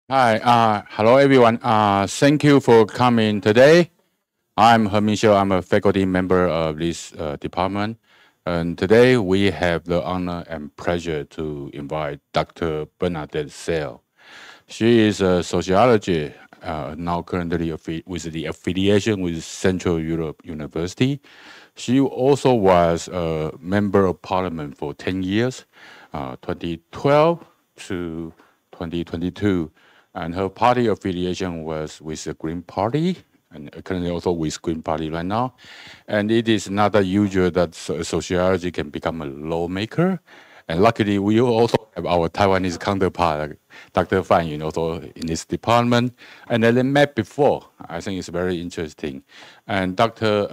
Hi, hello everyone. Thank you for coming today. I'm Hermin Xiu. I'm a faculty member of this department. And today we have the honor and pleasure to invite Dr. Bernadett Szél. She is a sociologist, now currently with the affiliation with Central Europe University. She also was a member of parliament for 10 years, 2012 to 2022. And her party affiliation was with the Green Party, and currently also with Green Party right now. And it is not usual that sociology can become a lawmaker. And luckily, we also have our Taiwanese counterpart, Dr. Fan Yun, also in this department. And they met before. I think it's very interesting. And Dr.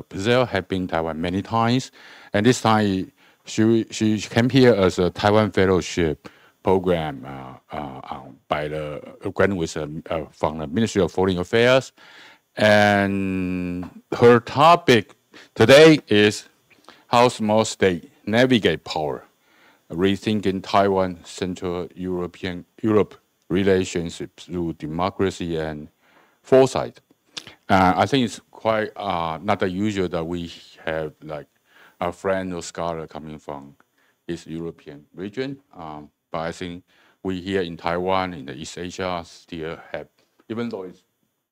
Szél has been in Taiwan many times. And this time, she came here as a Taiwan Fellowship program by the grant from the Ministry of Foreign Affairs. And her topic today is how small states navigate power, rethinking Taiwan Central Europe relationships through democracy and foresight. I think it's quite not unusual that we have like a friend or scholar coming from this European region. But I think we here in Taiwan, in the East Asia, still have, even though it's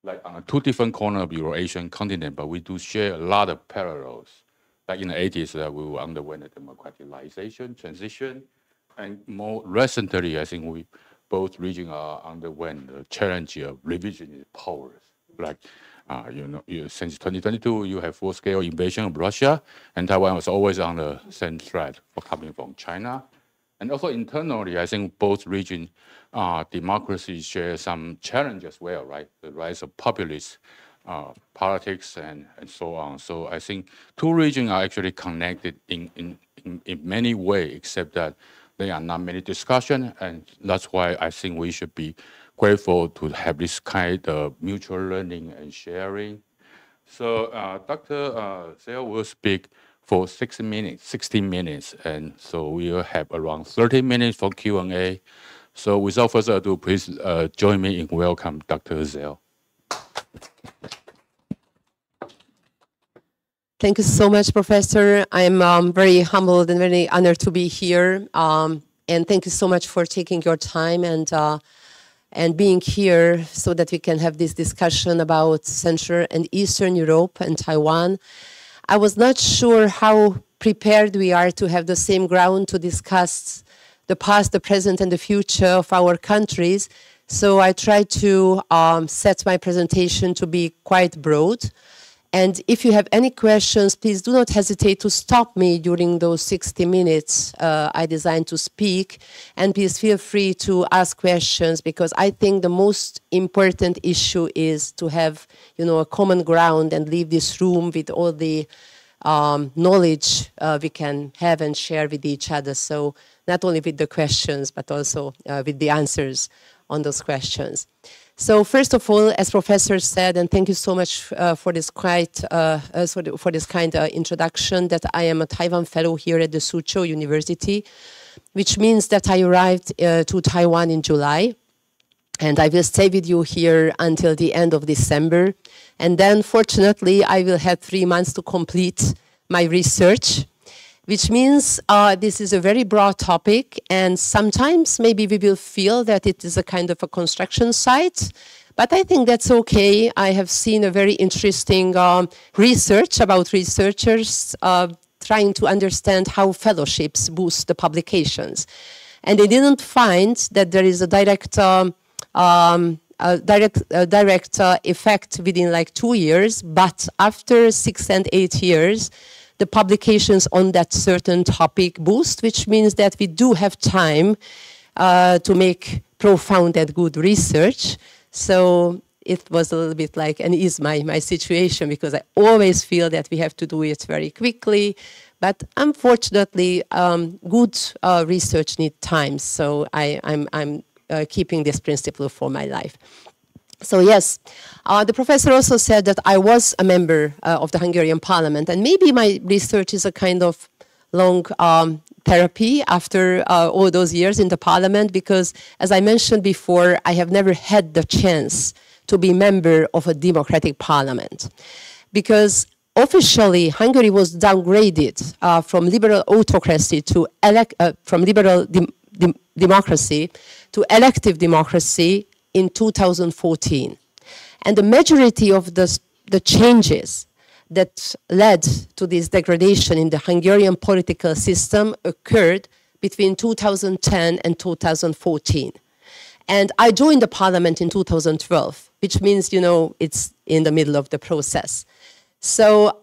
like on two different corners of the Eurasian continent, but we do share a lot of parallels. Like in the 80s, we were underwent a democratization transition. And more recently, I think we both regions are underwent the challenge of revisionist powers. Like, since 2022, you have full-scale invasion of Russia, and Taiwan was always on the same threat for coming from China. And also internally, I think both regions, democracy share some challenge as well, right? The rise of populist politics and so on. So I think two regions are actually connected in many ways, except that there are not many discussions. And that's why I think we should be grateful to have this kind of mutual learning and sharing. So Dr. Szél will speak for 60 minutes, and so we will have around 30 minutes for Q&A. So without further ado, please join me in welcome Dr. Szél. Thank you so much, Professor. I'm very humbled and very honored to be here. And thank you so much for taking your time and being here so that we can have this discussion about Central and Eastern Europe and Taiwan. I was not sure how prepared we are to have the same ground to discuss the past, the present, and the future of our countries. So I tried to set my presentation to be quite broad. And if you have any questions, please do not hesitate to stop me during those 60 minutes I designed to speak. And please feel free to ask questions, because I think the most important issue is to have, a common ground and leave this room with all the knowledge we can have and share with each other. So not only with the questions, but also with the answers on those questions. So first of all, as Professor said, and thank you so much for this kind introduction, that I am a Taiwan Fellow here at the Suzhou University, which means that I arrived to Taiwan in July, and I will stay with you here until the end of December. And then, fortunately, I will have 3 months to complete my research, which means this is a very broad topic, and sometimes maybe we will feel that it is a kind of a construction site, but I think that's okay. I have seen a very interesting research about researchers trying to understand how fellowships boost the publications. And they didn't find that there is a direct effect within like 2 years, but after 6 and 8 years, the publications on that certain topic boost, which means that we do have time to make profound and good research. So it was a little bit like, and is my situation, because I always feel that we have to do it very quickly. But unfortunately, good research needs time. So I'm keeping this principle for my life. So yes, the professor also said that I was a member of the Hungarian parliament, and maybe my research is a kind of long therapy after all those years in the parliament, because as I mentioned before, I have never had the chance to be member of a democratic parliament. Because officially, Hungary was downgraded from liberal autocracy to from liberal democracy to elective democracy in 2014. And the majority of the changes that led to this degradation in the Hungarian political system occurred between 2010 and 2014. And I joined the parliament in 2012, which means, you know, it's in the middle of the process. So,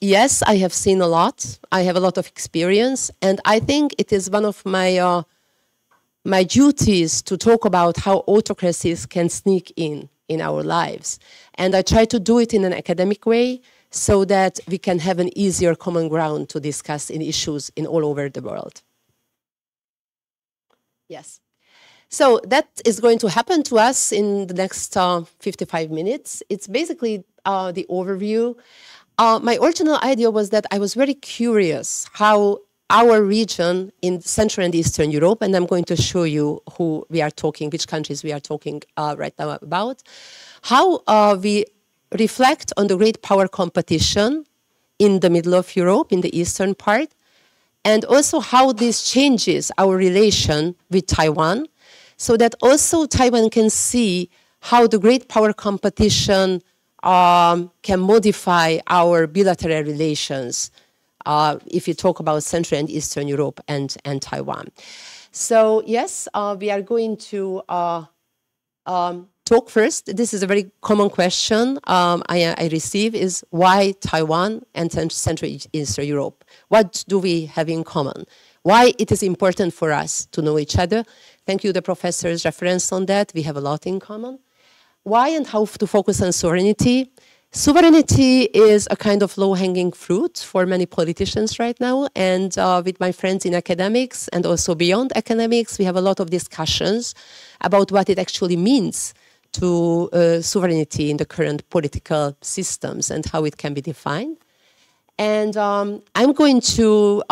yes, I have seen a lot. I have a lot of experience. And I think it is one of my, my duties to talk about how autocracies can sneak in our lives. And I try to do it in an academic way so that we can have an easier common ground to discuss in issues in all over the world. Yes. So that is going to happen to us in the next 55 minutes. It's basically the overview. My original idea was that I was very curious how our region in Central and Eastern Europe, and I'm going to show you who we are talking, which countries we are talking right now about, how we reflect on the great power competition in the middle of Europe, in the eastern part, and also how this changes our relation with Taiwan, so that also Taiwan can see how the great power competition can modify our bilateral relations if you talk about Central and Eastern Europe and Taiwan. So yes, we are going to talk first. This is a very common question I receive is why Taiwan and Central and Eastern Europe? What do we have in common? Why it is important for us to know each other? Thank you, the professor's reference on that. We have a lot in common. Why and how to focus on sovereignty? Sovereignty is a kind of low-hanging fruit for many politicians right now. And with my friends in academics and also beyond academics, we have a lot of discussions about what it actually means to sovereignty in the current political systems and how it can be defined. And I'm going to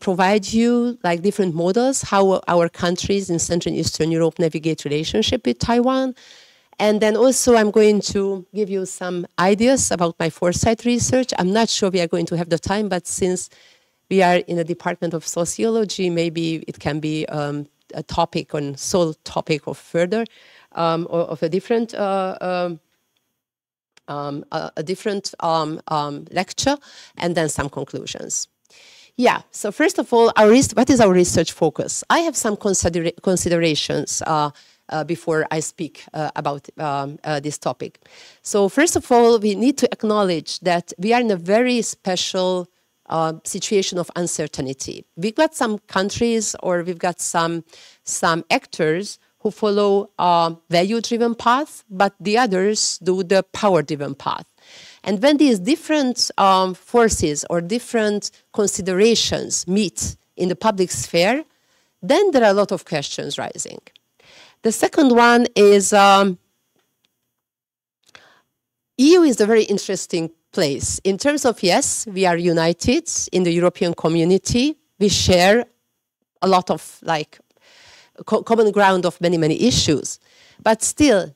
provide you like different models, how our countries in Central and Eastern Europe navigate relationship with Taiwan. And then also I'm going to give you some ideas about my Foresight research. I'm not sure we are going to have the time, but since we are in the Department of Sociology, maybe it can be a topic on sole topic or further of a different lecture, and then some conclusions. Yeah, so first of all, what is our research focus? I have some considerations before I speak about this topic. So first of all, we need to acknowledge that we are in a very special situation of uncertainty. We've got some countries or we've got some actors who follow a value-driven path, but the others do the power-driven path. And when these different forces or different considerations meet in the public sphere, then there are a lot of questions rising. The second one is EU is a very interesting place. In terms of, yes, we are united in the European community. We share a lot of like common ground of many, many issues. But still,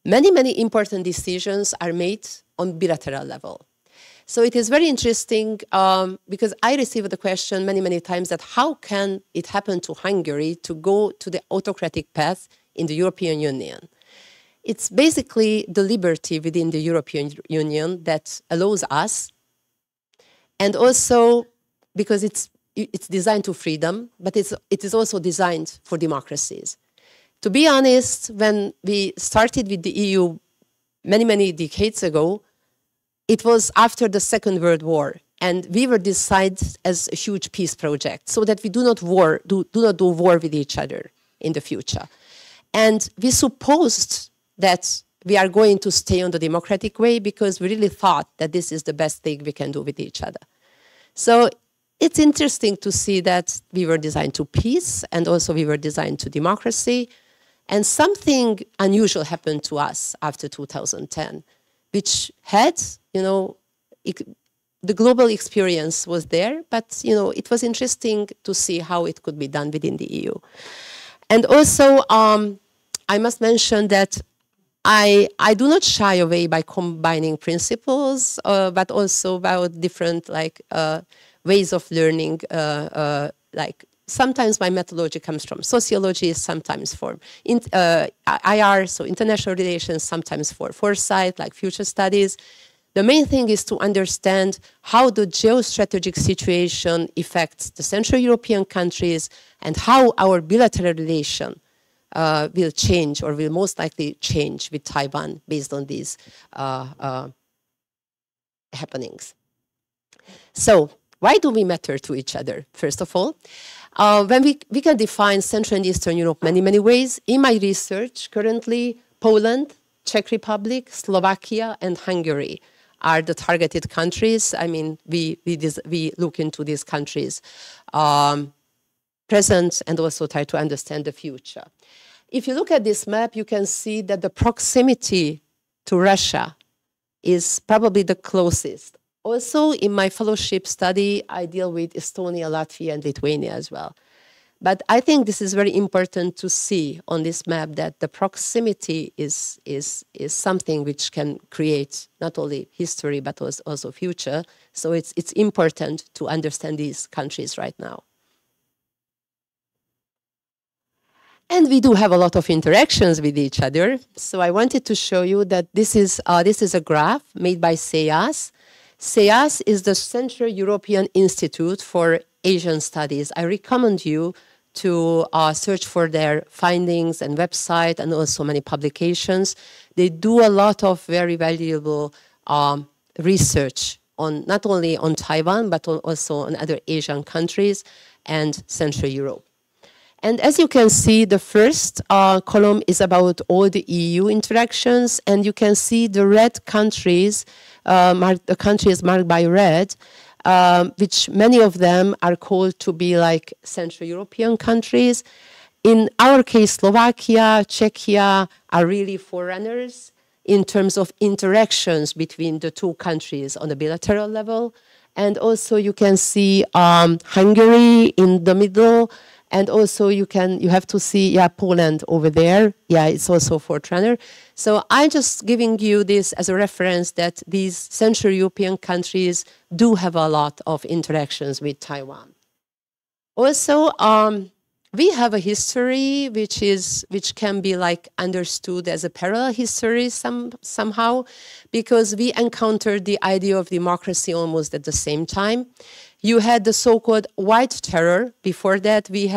many, many important decisions are made on bilateral level. So it is very interesting because I received the question many, many times that how can it happen to Hungary to go to the autocratic path in the European Union? It's basically the liberty within the European Union that allows us, and also because it's designed to freedom, but it is also designed for democracies. To be honest, when we started with the EU many, many decades ago, it was after the Second World War, and we were decided as a huge peace project so that we do not do war with each other in the future. And we supposed that we are going to stay on the democratic way because we really thought that this is the best thing we can do with each other. So it's interesting to see that we were designed to peace and also we were designed to democracy. And something unusual happened to us after 2010, which had, you know, the global experience was there, but it was interesting to see how it could be done within the EU. And also, I must mention that I do not shy away by combining principles, but also about different ways of learning. Sometimes my methodology comes from sociology, sometimes from IR, so international relations, sometimes for foresight, like future studies. The main thing is to understand how the geostrategic situation affects the Central European countries and how our bilateral relation will change or will most likely change with Taiwan based on these happenings. So why do we matter to each other? First of all, when we can define Central and Eastern Europe many ways. In my research, currently, Poland, Czech Republic, Slovakia, and Hungary are the targeted countries. I mean, we look into these countries present and also try to understand the future. If you look at this map, you can see that the proximity to Russia is probably the closest. Also, in my fellowship study, I deal with Estonia, Latvia, and Lithuania as well. But I think this is very important to see on this map that the proximity is something which can create not only history but also future. So it's important to understand these countries right now. And we do have a lot of interactions with each other. So I wanted to show you that this is a graph made by CEAS. CEAS is the Central European Institute for Asian Studies. I recommend you to search for their findings and website and also many publications. They do a lot of very valuable research on not only on Taiwan, but also on other Asian countries and Central Europe. And as you can see, the first column is about all the EU interactions, and you can see the red countries, the countries marked by red, which many of them are called to be like Central European countries. In our case, Slovakia, Czechia are really forerunners in terms of interactions between the two countries on a bilateral level. And also you can see Hungary in the middle. And also you have to see, Poland over there. Yeah, it's also a forerunner. So I'm just giving you this as a reference that these Central European countries do have a lot of interactions with Taiwan. Also, we have a history which can be like understood as a parallel history somehow, because we encountered the idea of democracy almost at the same time. You had the so-called white terror. Before that, we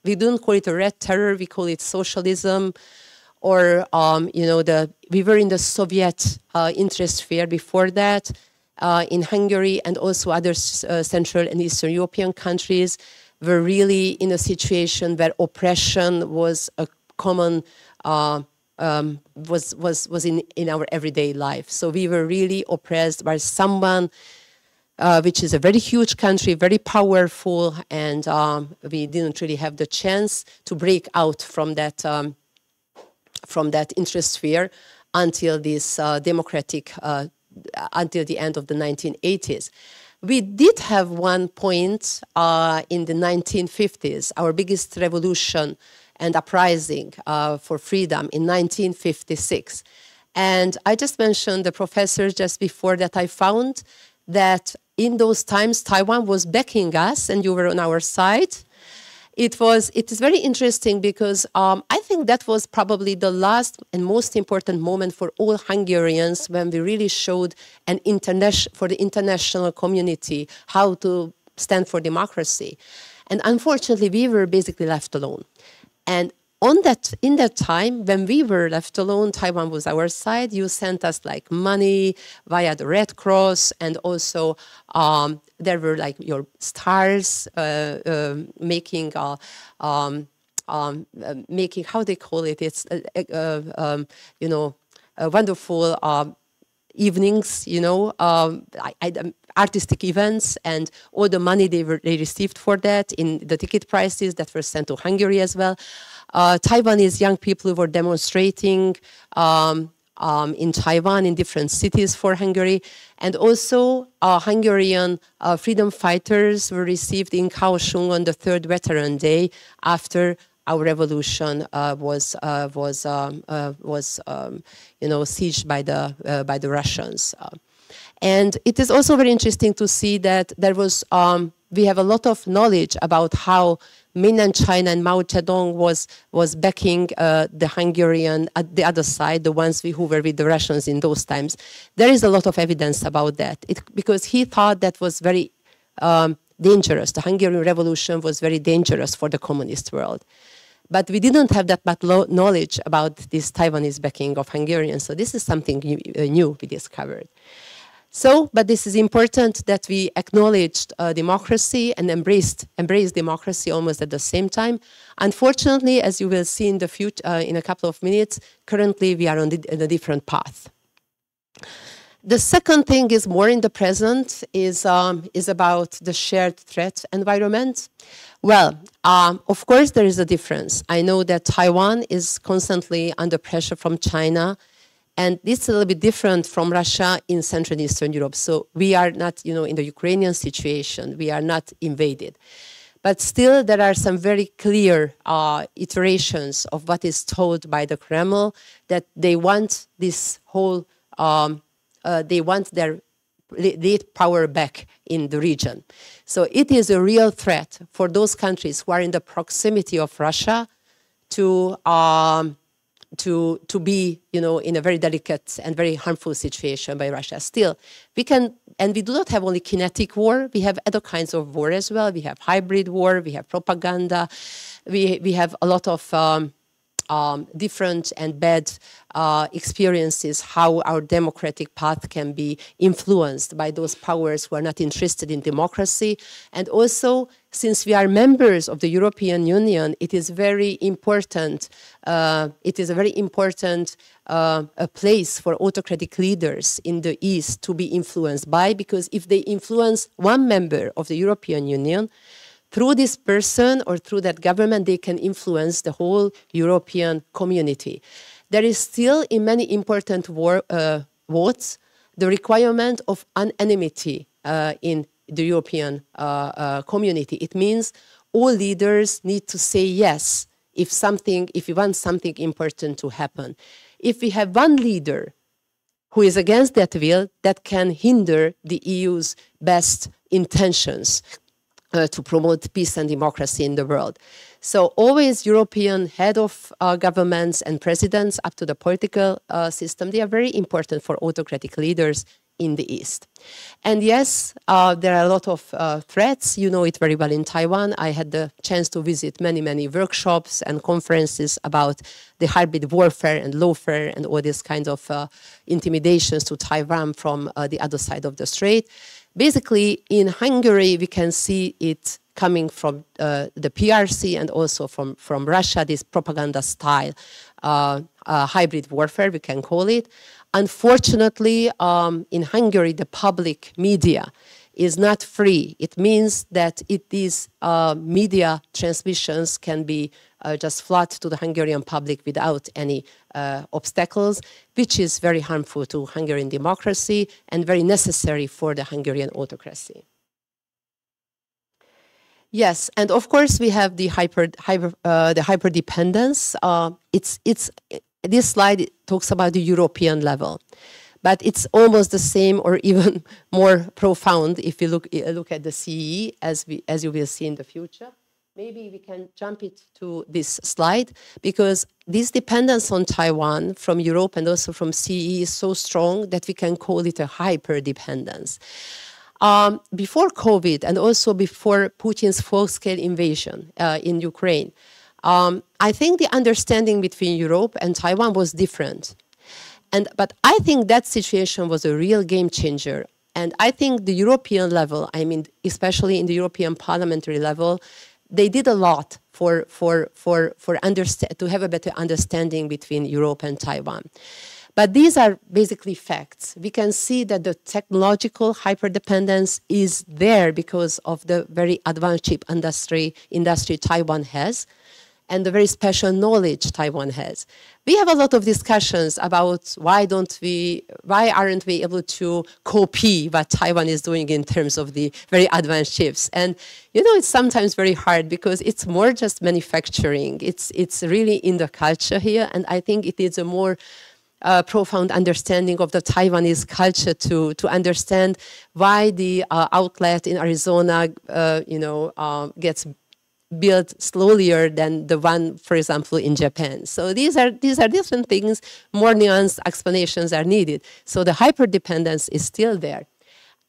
didn't call it a red terror, we call it socialism, or we were in the Soviet interest sphere before that, in Hungary and also other Central and Eastern European countries were really in a situation where oppression was a common was in our everyday life. So we were really oppressed by someone which is a very huge country, very powerful, and we didn't really have the chance to break out from that interest sphere until this until the end of the 1980s. We did have one point in the 1950s, our biggest revolution and uprising for freedom in 1956. And I just mentioned the professor just before that I found that in those times, Taiwan was backing us and you were on our side. It is very interesting because I think that was probably the last and most important moment for all Hungarians when we really showed for the international community how to stand for democracy. And unfortunately, we were basically left alone. And in that time, when we were left alone, Taiwan was our side. You sent us like money via the Red Cross, and also there were like your stars making how they call it. It's wonderful evenings, artistic events, and all the money they received for that in the ticket prices that were sent to Hungary as well. Taiwanese young people who were demonstrating in Taiwan, in different cities for Hungary. And also Hungarian freedom fighters were received in Kaohsiung on the 3rd Veteran Day after our revolution was sieged by the Russians. And it is also very interesting to see that there was, we have a lot of knowledge about how mainland China and Mao Zedong was backing the Hungarian at the other side, the ones who were with the Russians in those times. There is a lot of evidence about that, because he thought that was very dangerous. The Hungarian Revolution was very dangerous for the communist world. But we didn't have that much knowledge about this Taiwanese backing of Hungarians, so this is something new we discovered. So, but this is important that we acknowledged democracy and embraced democracy almost at the same time. Unfortunately, as you will see in the future, in a couple of minutes, currently we are on a different path. The second thing is more in the present, is about the shared threat environment. Well, of course there is a difference. I know that Taiwan is constantly under pressure from China, and this is a little bit different from Russia in Central and Eastern Europe. So we are not, in the Ukrainian situation, we are not invaded. But still, there are some very clear iterations of what is told by the Kremlin, that they want this whole, they want their lead power back in the region. So it is a real threat for those countries who are in the proximity of Russia to be, in a very delicate and very harmful situation by Russia. Still, we can, and we do not have only kinetic war, we have other kinds of war as well. We have hybrid war, we have propaganda, we have a lot of different and bad experiences, how our democratic path can be influenced by those powers who are not interested in democracy. And also, since we are members of the European Union, it is very important, it is a very important a place for autocratic leaders in the East to be influenced by, because if they influence one member of the European Union, through this person or through that government, they can influence the whole European community. There is still, in many important votes, the requirement of anonymity in the European community. It means all leaders need to say yes if you want something important to happen. If we have one leader who is against that will, that can hinder the EU's best intentions to promote peace and democracy in the world. So always European head of governments and presidents up to the political system, they are very important for autocratic leaders in the East. And yes, there are a lot of threats. You know it very well in Taiwan. I had the chance to visit many, many workshops and conferences about the hybrid warfare and lawfare and all these kinds of intimidations to Taiwan from the other side of the strait. Basically, in Hungary, we can see it coming from the PRC and also from Russia, this propaganda style hybrid warfare, we can call it. Unfortunately, in Hungary, the public media is not free. It means that these media transmissions can be just flood to the Hungarian public without any obstacles, which is very harmful to Hungarian democracy and very necessary for the Hungarian autocracy. Yes, and of course we have the hyperdependence. This slide talks about the European level, but it's almost the same or even more profound if you look at the CEE, as you will see in the future. Maybe we can jump it to this slide, because this dependence on Taiwan from Europe and also from CEE is so strong that we can call it a hyper-dependence. Before COVID and also before Putin's full-scale invasion in Ukraine, I think the understanding between Europe and Taiwan was different. But I think that situation was a real game changer. And I think the European level, I mean, especially in the European parliamentary level, they did a lot to have a better understanding between Europe and Taiwan. But these are basically facts. We can see that the technological hyperdependence is there because of the very advanced chip industry Taiwan has. and the very special knowledge Taiwan has. We have a lot of discussions about why aren't we able to copy what Taiwan is doing in terms of the very advanced chips. And it's sometimes very hard because it's more just manufacturing. It's really in the culture here, and I think it is a more profound understanding of the Taiwanese culture to understand why the outlet in Arizona, gets built slower than the one, for example, in Japan. So these are different things. More nuanced explanations are needed. So the hyperdependence is still there.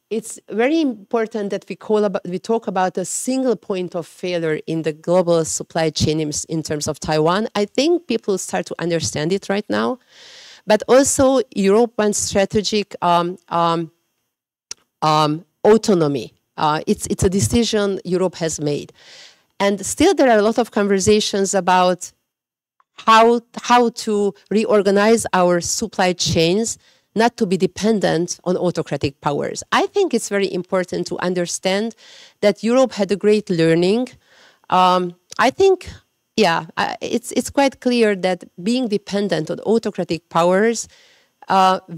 It's very important that we talk about a single point of failure in the global supply chain in terms of Taiwan. I think people start to understand it right now. But also, Europe wants strategic autonomy. It's a decision Europe has made. And still there are a lot of conversations about how to reorganize our supply chains, not to be dependent on autocratic powers. I think it's very important to understand that Europe had a great learning. I think it's quite clear that being dependent on autocratic powers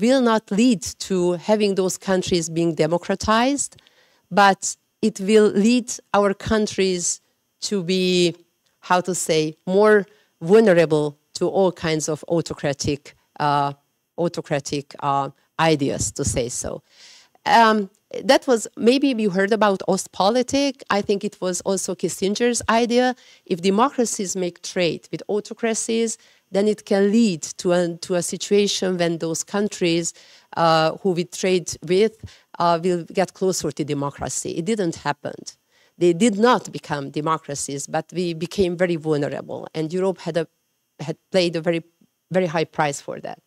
will not lead to having those countries being democratized, but it will lead our countries to be, more vulnerable to all kinds of autocratic ideas, to say so. That was, maybe you heard about Ostpolitik. I think it was also Kissinger's idea. If democracies make trade with autocracies, then it can lead to a situation when those countries who we trade with will get closer to democracy. It didn't happen. They did not become democracies, but we became very vulnerable. And Europe had paid a very, very high price for that.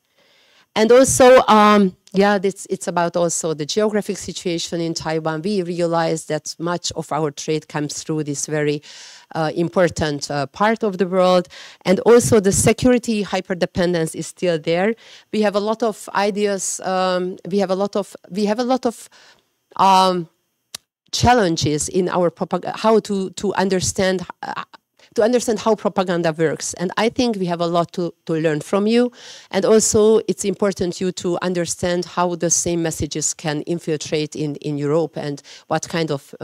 And also, it's about also the geographic situation in Taiwan. We realize that much of our trade comes through this very important part of the world. And also the security hyperdependence is still there. We have a lot of ideas. We have a lot of challenges in our how to understand how propaganda works. And I think we have a lot to learn from you. And also, it's important you to understand how the same messages can infiltrate in Europe and what kind of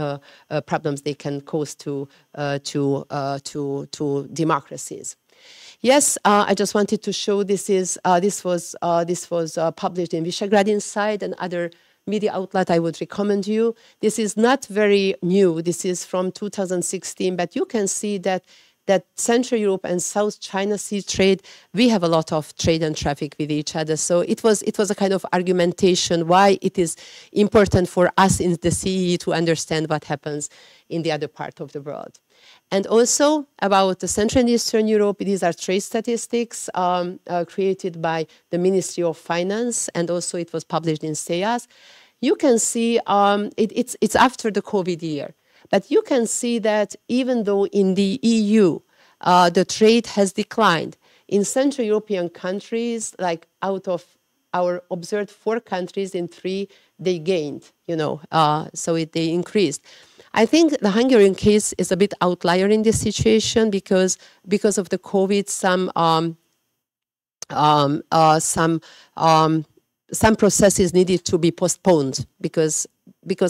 problems they can cause to democracies. Yes, I just wanted to show this was published in Visegrad Inside and other media outlet I would recommend you. This is not very new. This is from 2016, but you can see that Central Europe and South China Sea trade, we have a lot of trade and traffic with each other. So it was a kind of argumentation why it is important for us in the CEE to understand what happens in the other part of the world. And also about the Central and Eastern Europe, these are trade statistics created by the Ministry of Finance, and also it was published in SEAS. You can see it's after the COVID year, but you can see that even though in the EU the trade has declined, in Central European countries, like out of our observed 4 countries, in 3 they gained, they increased. I think the Hungarian case is a bit outlier in this situation because of the COVID, some processes needed to be postponed because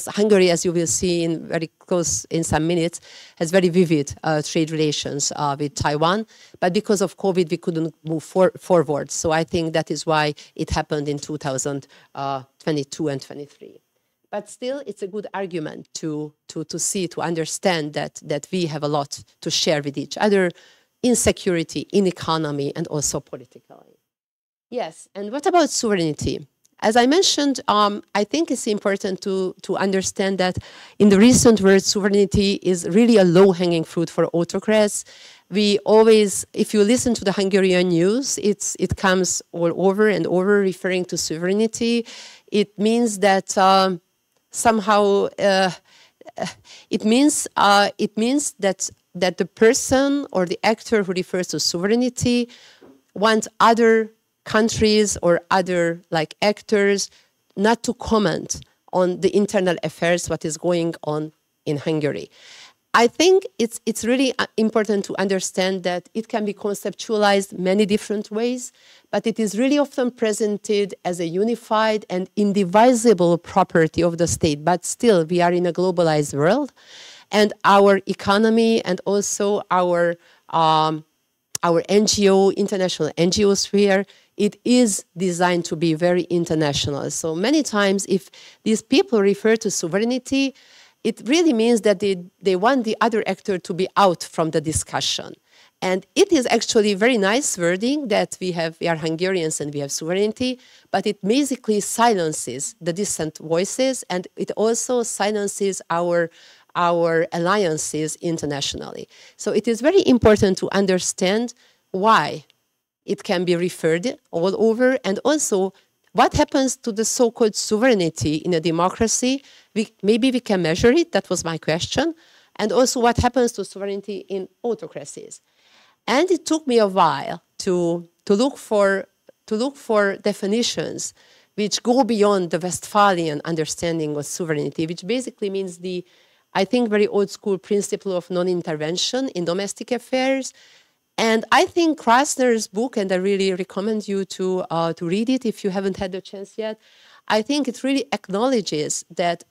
Hungary, as you will see in some minutes, has very vivid trade relations with Taiwan. But because of COVID, we couldn't move forward. So I think that is why it happened in 2022 and 23. But still, it's a good argument to understand that we have a lot to share with each other in security, in economy, and also politically. Yes, and what about sovereignty? As I mentioned, I think it's important to understand that in the recent world, sovereignty is really a low-hanging fruit for autocrats. We always, if you listen to the Hungarian news, it comes all over and over referring to sovereignty. It means that somehow it means that the person or the actor who refers to sovereignty wants other countries or other actors not to comment on the internal affairs, what is going on in Hungary. I think it's really important to understand that it can be conceptualized many different ways, but it is really often presented as a unified and indivisible property of the state. But still, we are in a globalized world, and our economy and also our NGO, international NGO sphere, it is designed to be very international. So many times, if these people refer to sovereignty, it really means that they want the other actor to be out from the discussion. And it is actually very nice wording that we are Hungarians and we have sovereignty, but it basically silences the distant voices, and it also silences our alliances internationally. So it is very important to understand why it can be referred all over, and also what happens to the so-called sovereignty in a democracy. Maybe we can measure it, that was my question, and also what happens to sovereignty in autocracies. And it took me a while to look for definitions which go beyond the Westphalian understanding of sovereignty, which basically means I think, very old school principle of non-intervention in domestic affairs. And I think Krasner's book, and I really recommend you to read it if you haven't had the chance yet, I think it really acknowledges that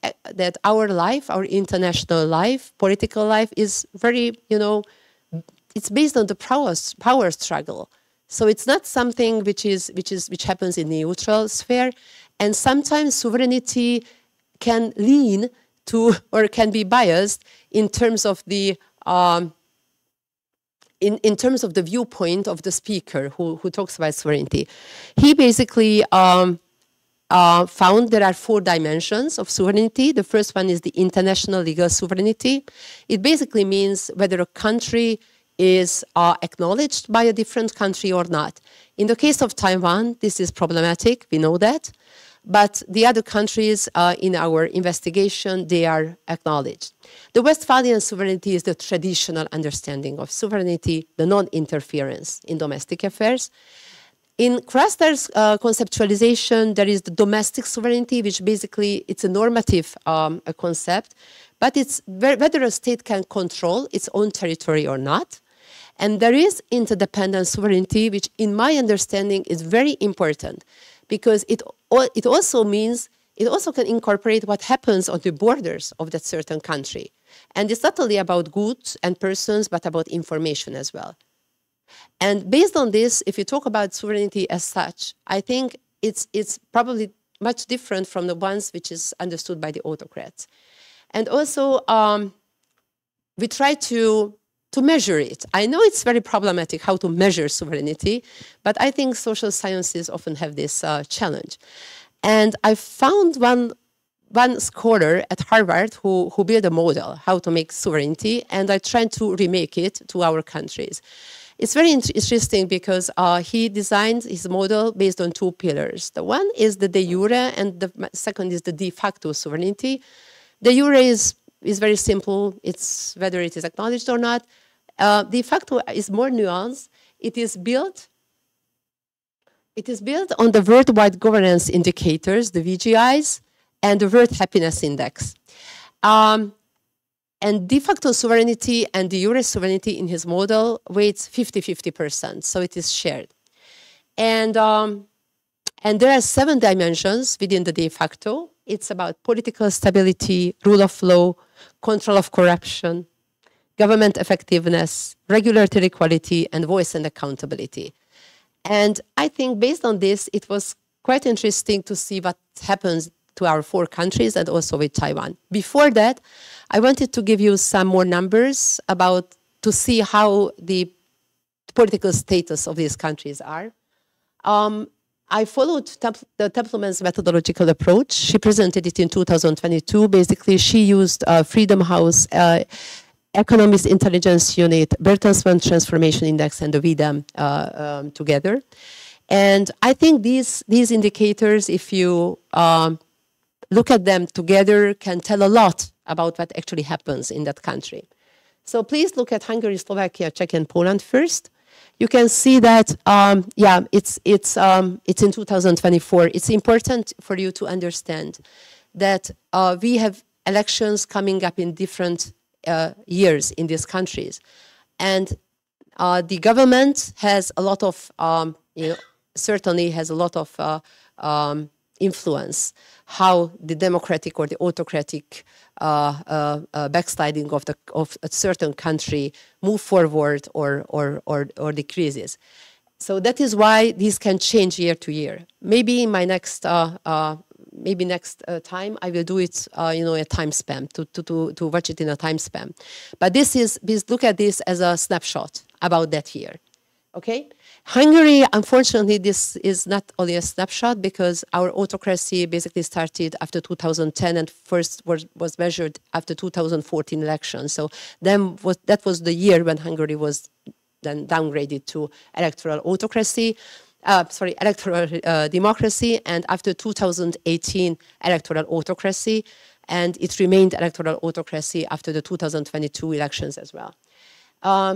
our life, our international life, political life is very, it's based on the power struggle. So it's not something which happens in the neutral sphere. And sometimes sovereignty can lean to, or can be biased in terms of the in terms of the viewpoint of the speaker who talks about sovereignty. He basically found there are 4 dimensions of sovereignty. The first one is the international legal sovereignty. It basically means whether a country is acknowledged by a different country or not. In the case of Taiwan, this is problematic, we know that. But the other countries in our investigation, they are acknowledged. The Westphalian sovereignty is the traditional understanding of sovereignty, the non-interference in domestic affairs. In Krasner's conceptualization, there is the domestic sovereignty, which basically it's a normative concept, but it's whether a state can control its own territory or not. And there is interdependent sovereignty, which in my understanding is very important, because it also means, it also can incorporate what happens on the borders of that certain country. And it's not only about goods and persons, but about information as well. And based on this, if you talk about sovereignty as such, I think it's probably much different from the ones which is understood by the autocrats. And also, we try to measure it. I know it's very problematic how to measure sovereignty, but I think social sciences often have this challenge. And I found one scholar at Harvard who built a model how to make sovereignty, and I tried to remake it to our countries. It's very interesting because he designed his model based on 2 pillars. The one is the de jure, and the second is the de facto sovereignty. De jure is very simple. It's whether it is acknowledged or not. De facto is more nuanced. It is built on the worldwide governance indicators, the VGIs, and the World Happiness Index. And de facto sovereignty and de jure sovereignty in his model weighs 50-50%, so it is shared. And there are 7 dimensions within the de facto. It's about political stability, rule of law, control of corruption, government effectiveness, regulatory quality, and voice and accountability. And I think based on this, it was quite interesting to see what happens to our 4 countries and also with Taiwan. Before that, I wanted to give you some more numbers to see how the political status of these countries are. I followed the Templeman's methodological approach. She presented it in 2022. Basically, she used Freedom House, Economist Intelligence Unit, Bertelsmann Transformation Index, and the VDAM together. And I think these indicators, if you look at them together, can tell a lot about what actually happens in that country. So please look at Hungary, Slovakia, Czech, and Poland first. You can see that, it's in 2024. It's important for you to understand that we have elections coming up in different years in these countries. And the government has a lot of, certainly has a lot of influence how the democratic or the autocratic backsliding of a certain country move forward or decreases. So that is why these can change year to year. Maybe in my next time I will do it a time span to watch it in a time span. But look at this as a snapshot about that year. Okay, Hungary, unfortunately, this is not only a snapshot because our autocracy basically started after 2010 and first was measured after 2014 elections. So then that was the year when Hungary was then downgraded to electoral autocracy, electoral democracy, and after 2018 electoral autocracy, and it remained electoral autocracy after the 2022 elections as well.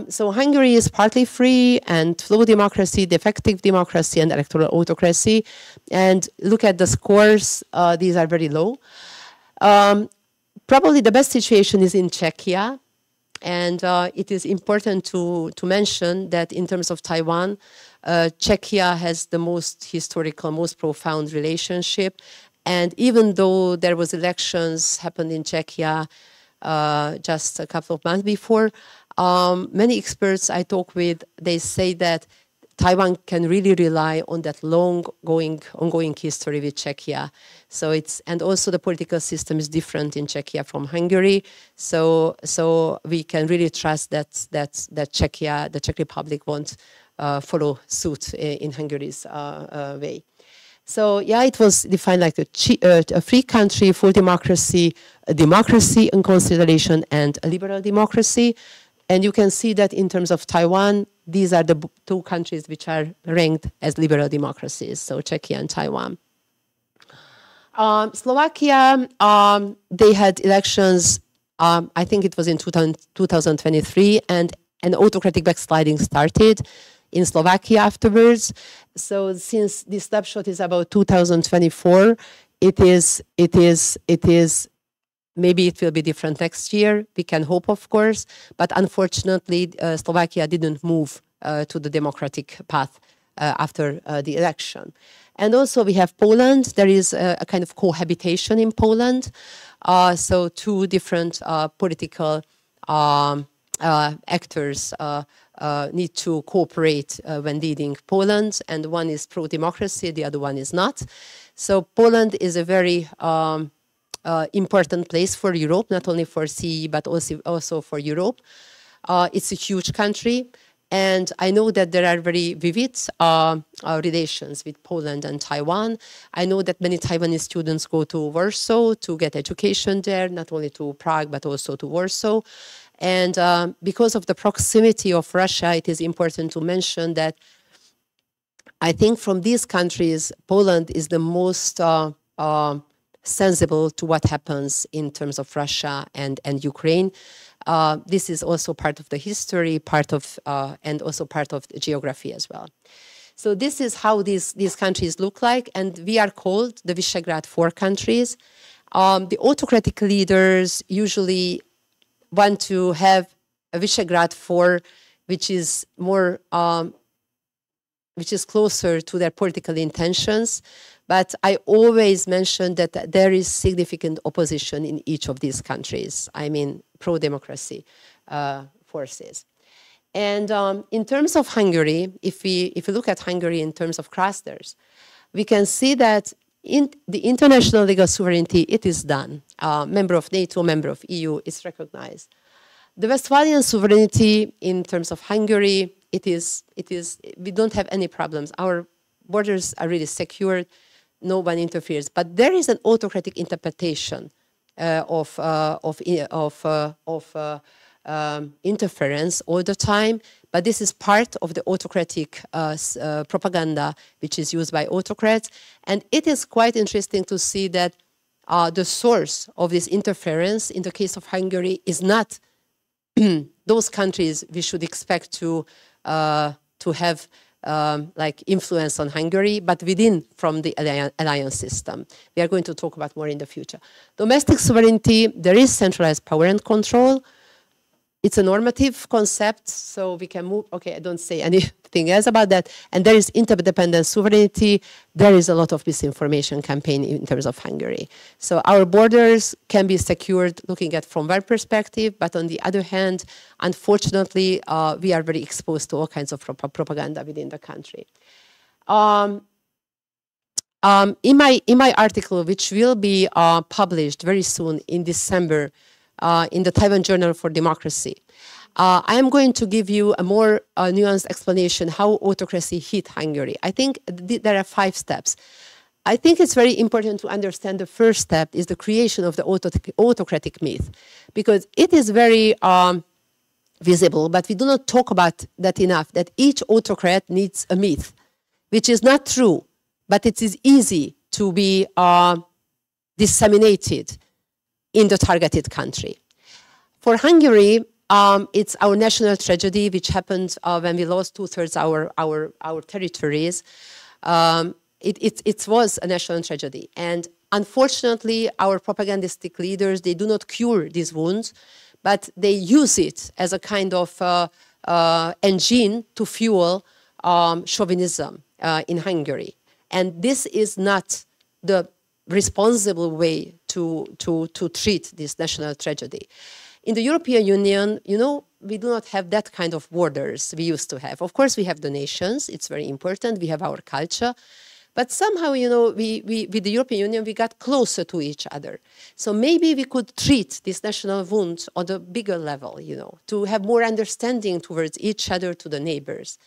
So Hungary is partly free and flow democracy, defective democracy, and electoral autocracy. And look at the scores; these are very low. Probably the best situation is in Czechia, and it is important to mention that in terms of Taiwan, Czechia has the most historical, most profound relationship. And even though there was elections happened in Czechia just a couple of months before, many experts I talk with, they say that Taiwan can really rely on that ongoing history with Czechia. So and also the political system is different in Czechia from Hungary. So we can really trust that Czechia, the Czech Republic, won't follow suit in Hungary's way. So yeah, it was defined like a free country, full democracy, a democracy in consideration, and a liberal democracy. And you can see that in terms of Taiwan, these are the two countries which are ranked as liberal democracies, so Czechia and Taiwan. Slovakia, they had elections, I think it was in 2023, and an autocratic backsliding started in Slovakia afterwards. So since this snapshot is about 2024, it is maybe it will be different next year. We can hope, of course, but unfortunately, Slovakia didn't move to the democratic path after the election. And also we have Poland. There is a kind of cohabitation in Poland. So two different political actors need to cooperate when leading Poland, and one is pro-democracy, the other one is not. So Poland is a very important place for Europe, not only for CEE, but also for Europe. It's a huge country, and I know that there are very vivid relations with Poland and Taiwan. I know that many Taiwanese students go to Warsaw to get education there, not only to Prague, but also to Warsaw. And because of the proximity of Russia, it is important to mention that I think from these countries, Poland is the most sensible to what happens in terms of Russia and Ukraine. This is also part of the history, and also part of the geography as well. So this is how these countries look like, and we are called the Visegrad 4 countries. The autocratic leaders usually want to have a Visegrad 4, which is more, which is closer to their political intentions. But I always mention that there is significant opposition in each of these countries. I mean, pro-democracy forces. And in terms of Hungary, if we look at Hungary in terms of clusters, we can see that in the international legal sovereignty, it is done. Member of NATO, member of EU, is recognized. The Westphalian sovereignty in terms of Hungary, we don't have any problems. Our borders are really secured. No one interferes. But there is an autocratic interpretation of interference all the time. But this is part of the autocratic propaganda which is used by autocrats. And it is quite interesting to see that the source of this interference in the case of Hungary is not those countries we should expect to have like influence on Hungary, but within from the alliance system. We are going to talk about more in the future. Domestic sovereignty, there is centralized power and control. it's a normative concept, so we can move. Okay, I don't say anything else about that. And there is interdependent sovereignty. There is a lot of misinformation campaign in terms of Hungary. So our borders can be secured looking at from one perspective, but on the other hand, unfortunately, we are very exposed to all kinds of propaganda within the country. In my article, which will be published very soon in December, in the Taiwan Journal for Democracy, I am going to give you a more nuanced explanation how autocracy hit Hungary. I think there are 5 steps. I think it's very important to understand the first step is the creation of the autocratic myth, because it is very visible, but we do not talk about that enough, that each autocrat needs a myth, which is not true, but it is easy to be disseminated in the targeted country. For Hungary, it's our national tragedy, which happened when we lost 2/3 our territories. It was a national tragedy. And unfortunately, our propagandistic leaders, they do not cure these wounds, but they use it as a kind of engine to fuel chauvinism in Hungary. And this is not the responsible way to treat this national tragedy. In the European Union, you know, we do not have that kind of borders we used to have. Of course, we have the nations. It's very important. We have our culture. But somehow, you know, with the European Union, we got closer to each other. So maybe we could treat this national wound on a bigger level, you know, to have more understanding towards each other, to the neighbors,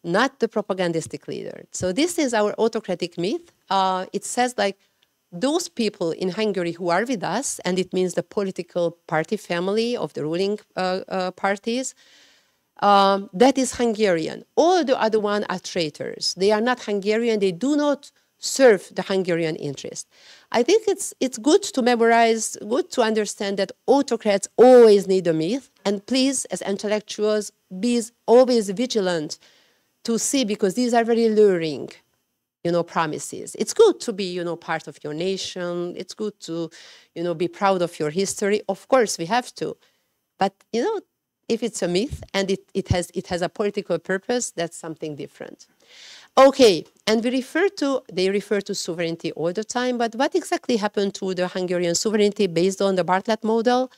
not the propagandistic leader. So this is our autocratic myth. It says, like, those people in Hungary who are with us, and it means the political party family of the ruling parties, that is Hungarian. All the other ones are traitors. They are not Hungarian. They do not serve the Hungarian interest. I think it's good to memorize, good to understand that autocrats always need a myth. And please, as intellectuals, be always vigilant to see, because these are very luring, you know, promises. It's good to be, you know, part of your nation. It's good to, you know, be proud of your history. Of course, we have to. But, you know, if it's a myth and it has a political purpose, that's something different. Okay, and they refer to sovereignty all the time, but what exactly happened to the Hungarian sovereignty based on the Bartlett model?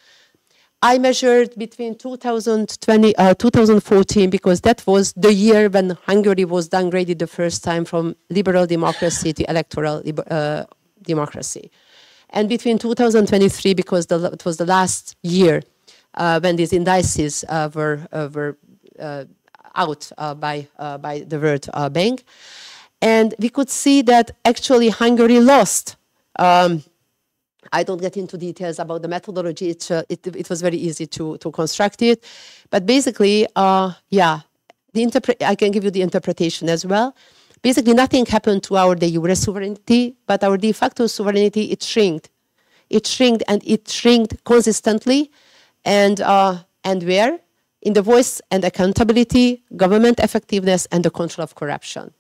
I measured between 2014, because that was the year when Hungary was downgraded the first time from liberal democracy to electoral democracy. And between 2023, because it was the last year when these indices were out by the World Bank. And we could see that actually Hungary lost. I don't get into details about the methodology. It was very easy to construct it. But basically, yeah, I can give you the interpretation as well. Basically, nothing happened to our de jure sovereignty, but our de facto sovereignty, it shrinked. It shrinked, and it shrinked consistently. And where? In the voice and accountability, government effectiveness, and the control of corruption.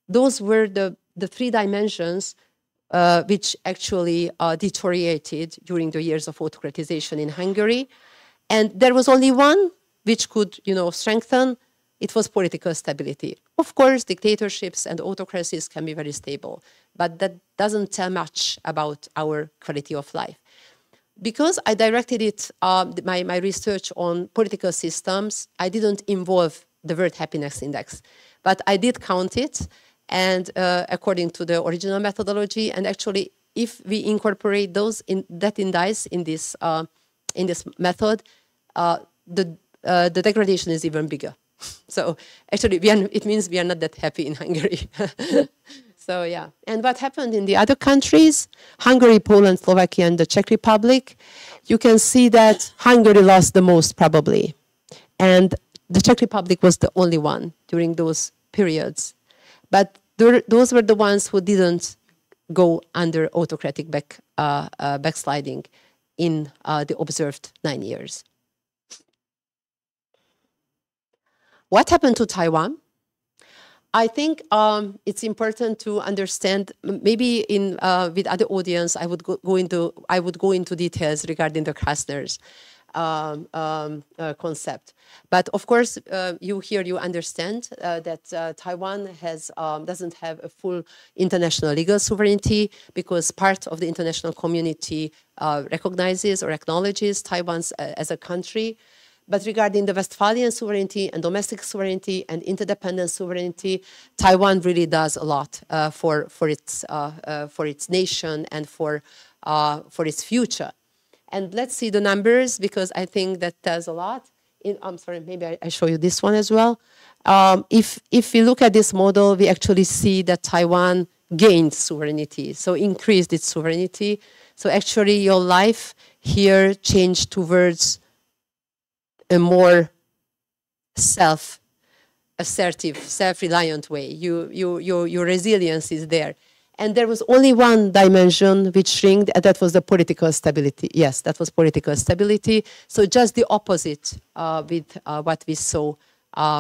Those were the 3 dimensions which actually deteriorated during the years of autocratization in Hungary. And there was only one which could, you know, strengthen. It was political stability. Of course, dictatorships and autocracies can be very stable, but that doesn't tell much about our quality of life. Because I directed it, my research on political systems, I didn't involve the World Happiness Index, but I did count it, and according to the original methodology. And actually, if we incorporate that index in this method, the degradation is even bigger. So actually, it means we are not that happy in Hungary. So yeah, and what happened in the other countries, Hungary, Poland, Slovakia, and the Czech Republic, you can see that Hungary lost the most probably. And the Czech Republic was the only one during those periods. But those were the ones who didn't go under autocratic backsliding in the observed 9 years. What happened to Taiwan? I think it's important to understand. Maybe with other audience, I would go into details regarding the clusters. concept. But of course, you understand that Taiwan doesn't have a full international legal sovereignty because part of the international community recognizes or acknowledges Taiwan as a country. But regarding the Westphalian sovereignty and domestic sovereignty and interdependent sovereignty, Taiwan really does a lot for its nation and for its future. And let's see the numbers, because I think that tells a lot. I'm sorry, maybe I show you this one as well. If we look at this model, we actually see that Taiwan gained sovereignty, so increased its sovereignty. So actually your life here changed towards a more self-assertive, self-reliant way. Your resilience is there. And there was only one dimension which shrinked, and that was the political stability. Yes, that was political stability. So just the opposite with what we saw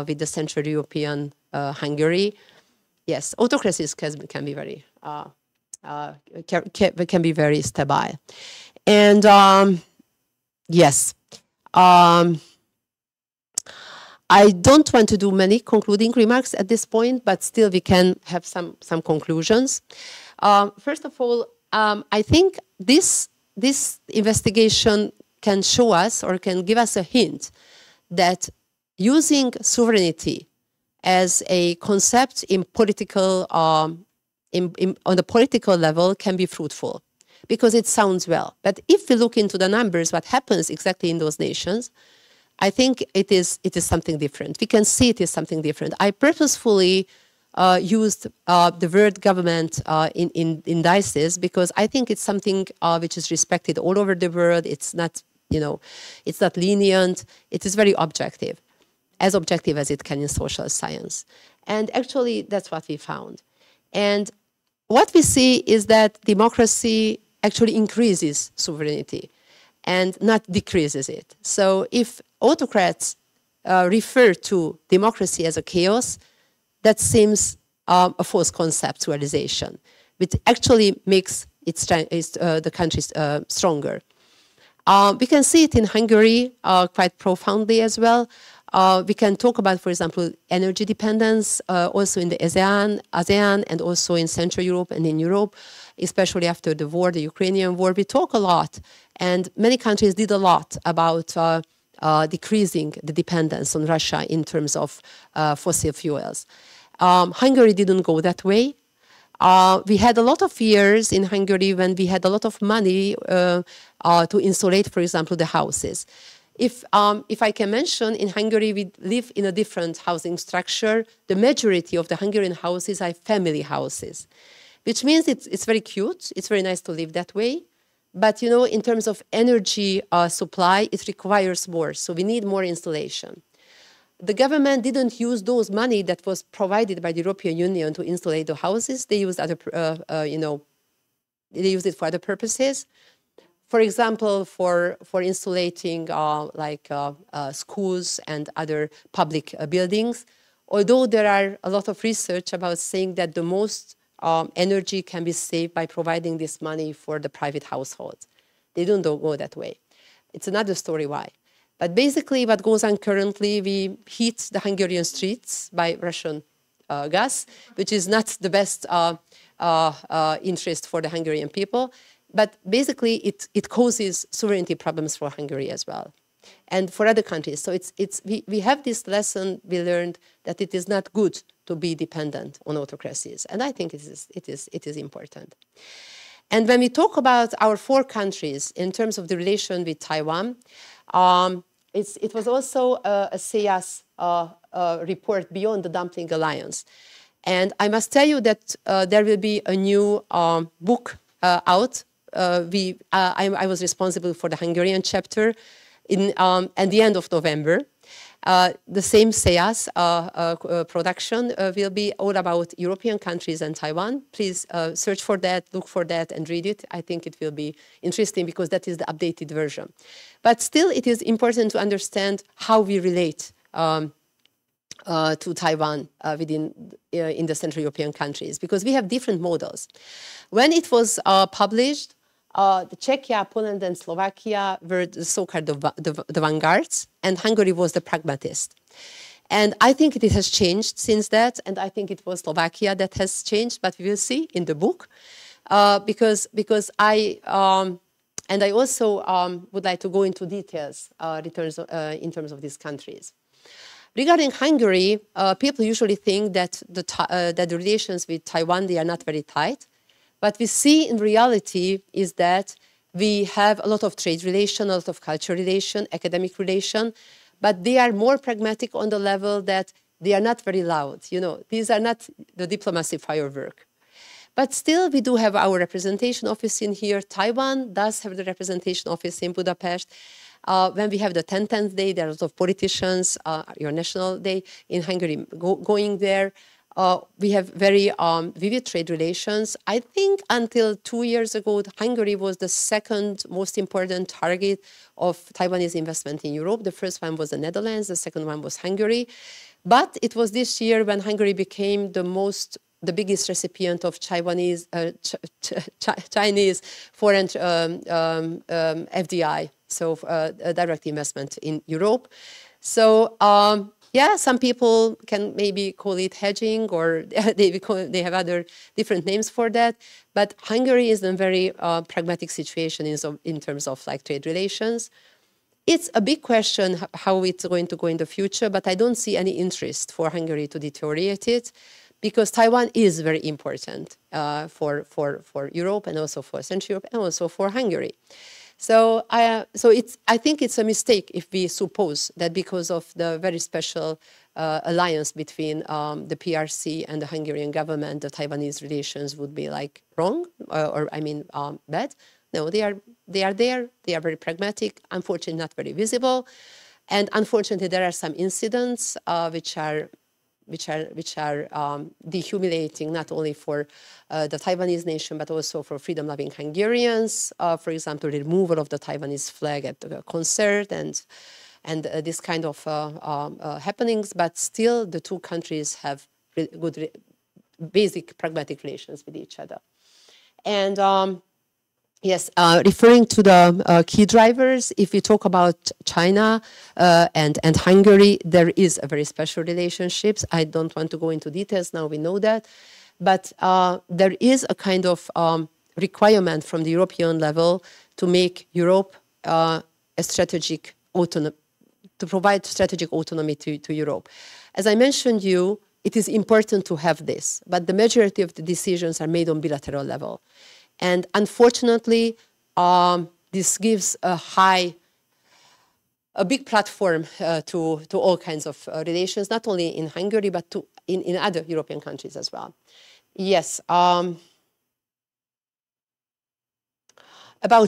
with the Central European Hungary. Yes, autocracies can be very can be very stable. And yes. I don't want to do many concluding remarks at this point, but still we can have some conclusions. First of all, I think this investigation can show us or can give us a hint that using sovereignty as a concept in political, on the political level can be fruitful because it sounds well. But if we look into the numbers, what happens exactly in those nations, I think it is something different. We can see it is something different. I purposefully used the word government in indices because I think it's something which is respected all over the world. It's not, it's not lenient. It is very objective as it can in social science. And actually, that's what we found. And what we see is that democracy actually increases sovereignty and not decreases it. So if autocrats refer to democracy as a chaos, that seems a false conceptualization, which actually makes the country stronger. We can see it in Hungary quite profoundly as well. We can talk about, for example, energy dependence, also in the ASEAN, and also in Central Europe and in Europe, especially after the war, the Ukrainian war. We talk a lot, and many countries did a lot about decreasing the dependence on Russia in terms of fossil fuels. Hungary didn't go that way. We had a lot of years in Hungary when we had a lot of money to insulate, for example, the houses. If I can mention, in Hungary, we live in a different housing structure. The majority of the Hungarian houses are family houses, which means it's very cute. It's very nice to live that way. But, in terms of energy supply, it requires more. So we need more insulation. The government didn't use those money that was provided by the European Union to insulate the houses. They used other, they used it for other purposes. For example, for insulating schools and other public buildings. Although there are a lot of research about saying that the most energy can be saved by providing this money for the private households. They don't go that way. It's another story why. But basically what goes on currently, we heat the Hungarian streets by Russian gas, which is not the best interest for the Hungarian people. But basically it causes sovereignty problems for Hungary as well and for other countries. So we have this lesson we learned that it is not good to be dependent on autocracies. And I think it is important. And when we talk about our 4 countries in terms of the relation with Taiwan, it was also a CEAS report beyond the Dumpling Alliance. And I must tell you that there will be a new book out. I was responsible for the Hungarian chapter at the end of November. The same CEAS production will be all about European countries and Taiwan. Please search for that, look for that, and read it. I think it will be interesting because that is the updated version. But still, it is important to understand how we relate to Taiwan in the Central European countries, because we have different models. When it was published, Czechia, Poland, and Slovakia were the so-called the vanguards, and Hungary was the pragmatist. And I think it has changed since that, and I think it was Slovakia that has changed, but we will see in the book, because I also would like to go into details in terms of these countries. Regarding Hungary, people usually think that the relations with Taiwan, they are not very tight. What we see in reality is that we have a lot of trade relation, a lot of cultural relation, academic relation, but they are more pragmatic on the level that they are not very loud. You know, these are not the diplomacy firework. But still, we do have our representation office in here. Taiwan does have the representation office in Budapest. When we have the 10th Day, there are a lot of politicians, your National Day in Hungary going there. We have very vivid trade relations. I think until 2 years ago, Hungary was the second most important target of Taiwanese investment in Europe. The first one was the Netherlands, the second one was Hungary. But it was this year when Hungary became the biggest recipient of Chinese foreign FDI, so direct investment in Europe. So yeah, some people can maybe call it hedging, or they have other different names for that. But Hungary is in a very pragmatic situation in terms of like trade relations. It's a big question how it's going to go in the future, but I don't see any interest for Hungary to deteriorate it, because Taiwan is very important for Europe, and also for Central Europe, and also for Hungary. So I think it's a mistake if we suppose that because of the very special alliance between the PRC and the Hungarian government, the Taiwanese relations would be like wrong, or I mean bad. No, they are there. They are very pragmatic. Unfortunately, not very visible, and unfortunately, there are some incidents which are dehumiliating not only for the Taiwanese nation, but also for freedom-loving Hungarians. For example, the removal of the Taiwanese flag at the concert and this kind of happenings. But still, the two countries have good, basic pragmatic relations with each other. And yes, referring to the key drivers, if we talk about China and Hungary, there is a very special relationship. I don't want to go into details now, we know that. But there is a kind of requirement from the European level to make Europe a strategic autonomy, to provide strategic autonomy to Europe. As I mentioned you, it is important to have this, but the majority of the decisions are made on bilateral level. And unfortunately, this gives a big platform to all kinds of relations, not only in Hungary, but in other European countries as well. Yes. About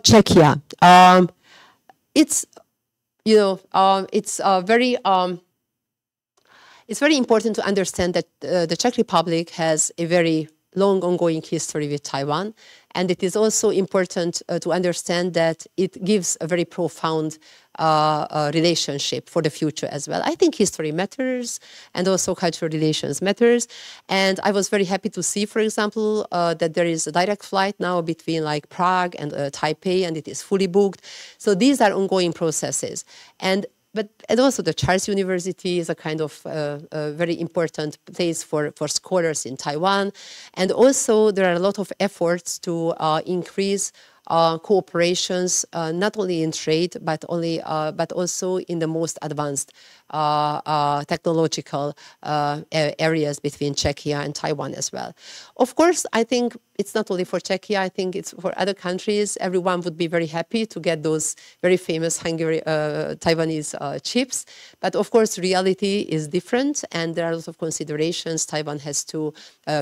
Czechia, it's very important to understand that the Czech Republic has a very long ongoing history with Taiwan. And it is also important to understand that it gives a very profound relationship for the future as well. I think history matters, and also cultural relations matters. And I was very happy to see, for example, that there is a direct flight now between like Prague and Taipei, and it is fully booked. So these are ongoing processes. And also the Charles University is a kind of a very important place for scholars in Taiwan. And also there are a lot of efforts to increase cooperations, not only in trade, but also in the most advanced technological areas between Czechia and Taiwan as well. Of course, I think it's not only for Czechia, I think it's for other countries. Everyone would be very happy to get those very famous Taiwanese chips. But of course, reality is different, and there are a lot of considerations Taiwan has to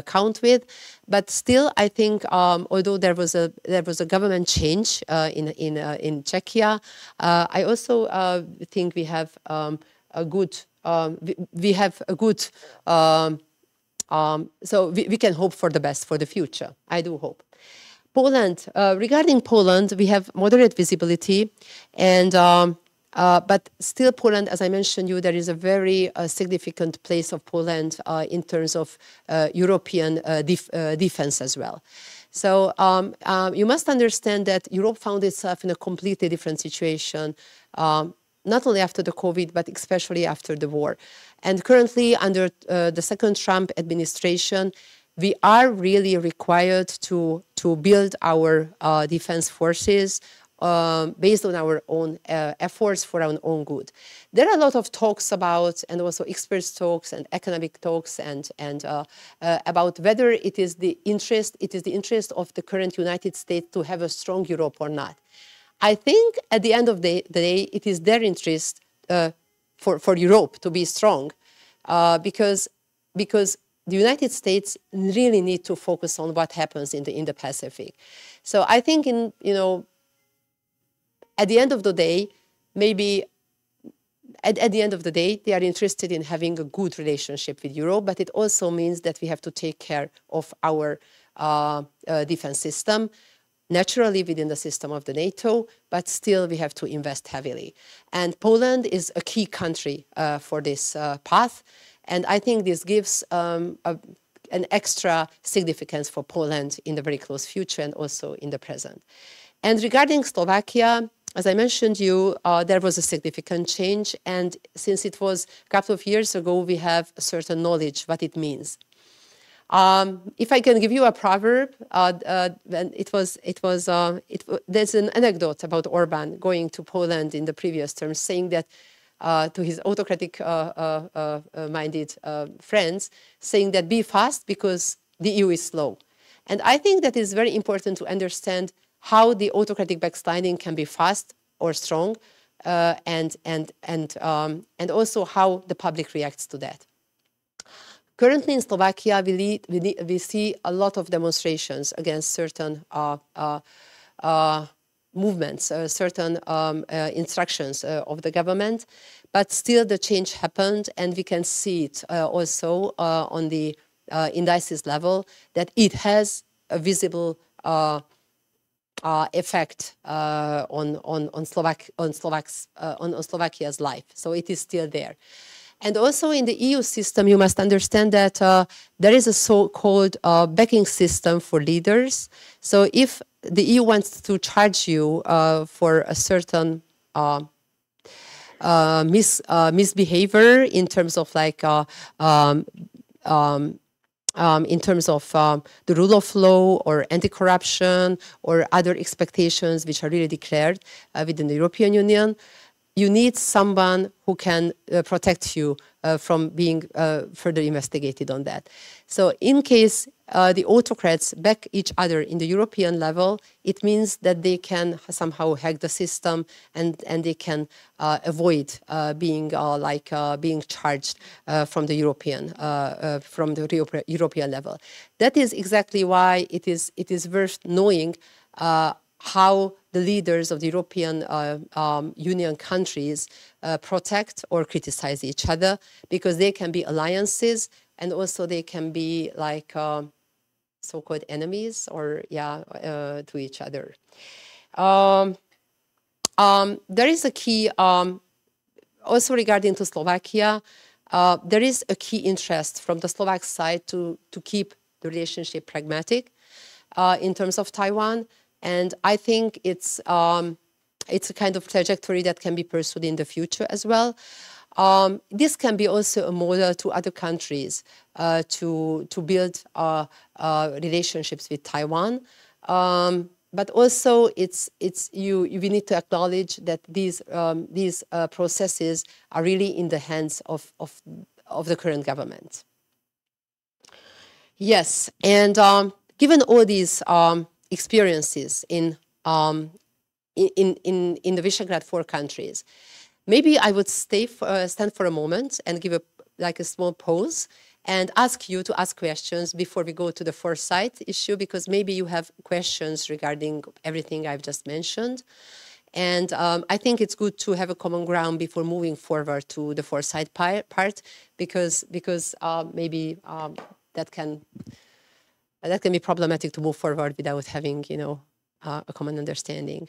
count with. But still, I think although there was a government change in Czechia, I also think we have so we can hope for the best for the future. I do hope. Poland, regarding Poland, we have moderate visibility, and but still Poland, as I mentioned you, there is a very significant place of Poland in terms of European defense as well. So you must understand that Europe found itself in a completely different situation, not only after the COVID, but especially after the war. And currently, under the second Trump administration, we are really required to build our defense forces based on our own efforts for our own good. There are a lot of talks about, and also experts talks and economic talks, and about whether it is the interest of the current United States to have a strong Europe or not. I think at the end of the day, it is their interest for Europe to be strong, because the United States really need to focus on what happens in the Pacific. So I think at the end of the day, maybe at the end of the day, they are interested in having a good relationship with Europe, but it also means that we have to take care of our defense system, naturally within the system of the NATO, but still we have to invest heavily. And Poland is a key country for this path, and I think this gives an extra significance for Poland in the very close future and also in the present. And regarding Slovakia, as I mentioned there was a significant change, and since it was a couple of years ago, we have a certain knowledge what it means. If I can give you a proverb, there's an anecdote about Orban going to Poland in the previous term, saying that to his autocratic minded friends, saying that be fast because the EU is slow. And I think that is very important to understand how the autocratic backsliding can be fast or strong, and also how the public reacts to that. Currently in Slovakia, we see a lot of demonstrations against certain movements, certain instructions of the government, but still the change happened, and we can see it also on the indices level, that it has a visible effect on Slovakia's life. So it is still there. And also in the EU system, you must understand that there is a so-called backing system for leaders. So if the EU wants to charge you for a certain misbehavior in terms of in terms of the rule of law or anti-corruption or other expectations which are really declared within the European Union, you need someone who can protect you from being further investigated on that. So in case the autocrats back each other in the European level, it means that they can somehow hack the system, and they can avoid being charged from the European level. That is exactly why it is worth knowing how the leaders of the European Union countries protect or criticize each other, because they can be alliances, and also they can be like so-called enemies or to each other. There is a key also regarding to Slovakia. There is a key interest from the Slovak side to keep the relationship pragmatic in terms of Taiwan. And I think it's a kind of trajectory that can be pursued in the future as well. This can be also a model to other countries to build relationships with Taiwan. But also, we need to acknowledge that these processes are really in the hands of the current government. Yes, and given all these experiences in the Visegrad 4 countries, maybe I would stand for a moment and give a small pause and ask you to ask questions before we go to the Foresight issue, because maybe you have questions regarding everything I've just mentioned. And I think it's good to have a common ground before moving forward to the Foresight part, because maybe that can be problematic to move forward without having, a common understanding.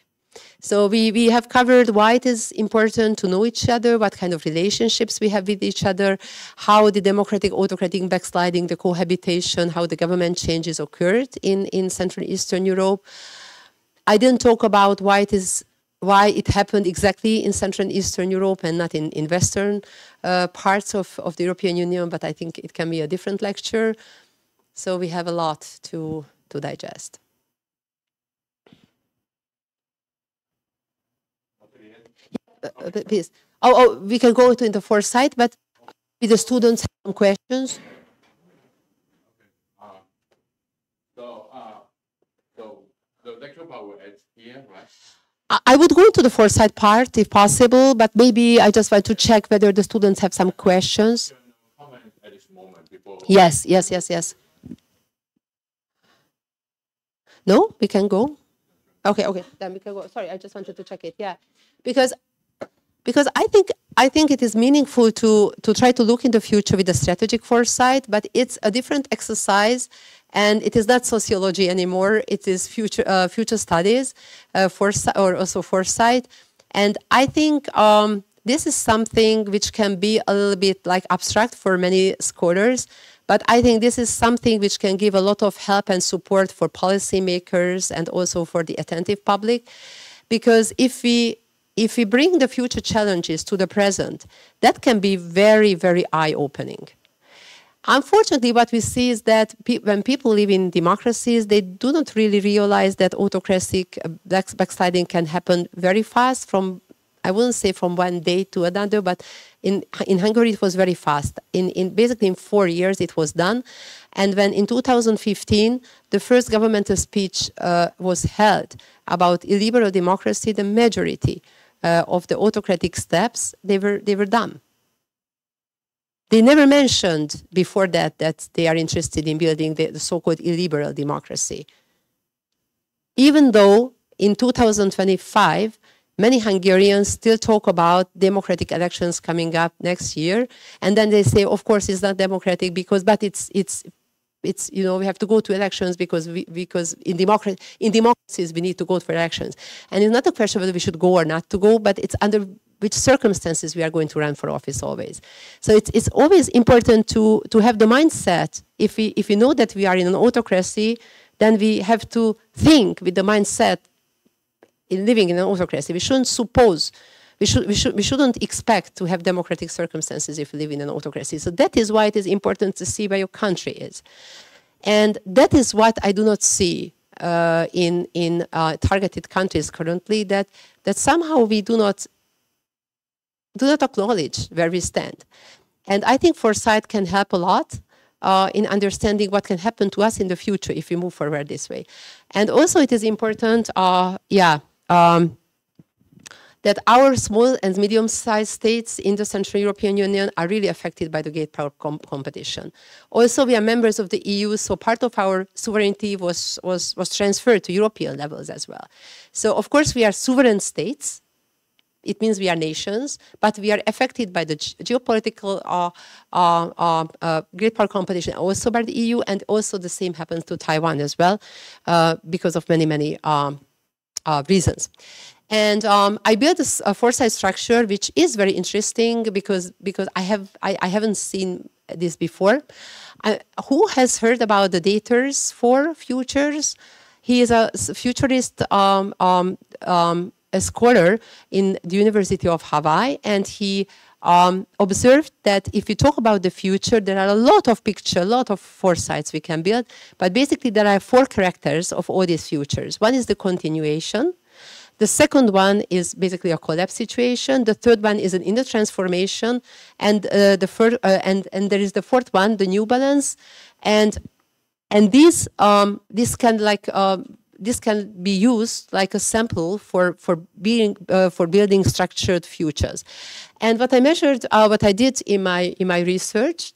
So we have covered why it is important to know each other, what kind of relationships we have with each other, how the democratic, autocratic backsliding, the cohabitation, how the government changes occurred in Central and Eastern Europe. I didn't talk about why it happened exactly in Central and Eastern Europe and not in Western parts of the European Union, but I think it can be a different lecture. So we have a lot to digest. Please. We can go into Foresight, but if the students have some questions. So the lecture part will end here, right? I would go into the Foresight part if possible, but maybe I just want to check whether the students have some questions. At this moment before. Yes. No, we can go. Okay, then we can go. Sorry, I just wanted to check it. Yeah, because I think it is meaningful to try to look in the future with a strategic foresight, but it's a different exercise, and it is not sociology anymore. It is future studies, or also foresight, and I think this is something which can be a little bit like abstract for many scholars, but I think this is something which can give a lot of help and support for policymakers and also for the attentive public, because if we bring the future challenges to the present, that can be very, very eye-opening. Unfortunately, what we see is that when people live in democracies, they do not really realize that autocratic backsliding can happen very fast I wouldn't say from one day to another, but in Hungary it was very fast. Basically in 4 years it was done. And when in 2015 the first governmental speech was held about illiberal democracy, the majority of the autocratic steps, they were done. They never mentioned before that they are interested in building the so-called illiberal democracy. Even though in 2025, many Hungarians still talk about democratic elections coming up next year, and then they say, of course, it's not democratic but it's we have to go to elections because in democracies we need to go for elections, and it's not a question whether we should go or not to go, but it's under which circumstances we are going to run for office always. So it's always important to have the mindset. If we know that we are in an autocracy, then we have to think with the mindset in living in an autocracy. We shouldn't suppose, we shouldn't expect to have democratic circumstances if we live in an autocracy. So that is why it is important to see where your country is. And that is what I do not see in targeted countries currently, that somehow we do not acknowledge where we stand. And I think Foresight can help a lot in understanding what can happen to us in the future if we move forward this way. And also it is important, that our small and medium-sized states in the Central European Union are really affected by the great power competition. Also, we are members of the EU, so part of our sovereignty was transferred to European levels as well. So, of course, we are sovereign states. It means we are nations, but we are affected by the geopolitical great power competition also by the EU, and also the same happens to Taiwan as well, because of many reasons. And I built a Foresight structure, which is very interesting because I haven't seen this before. Who has heard about the daters for futures? He is a futurist, a scholar in the University of Hawaii, and he observed that if we talk about the future, there are a lot of pictures, a lot of foresights we can build, but basically there are 4 characters of all these futures. One is the continuation. The second one is basically a collapse situation. The third one is an inner transformation, and there is the fourth one, the new balance, and this can be used like a sample for building structured futures. And what I measured, what I did in my research,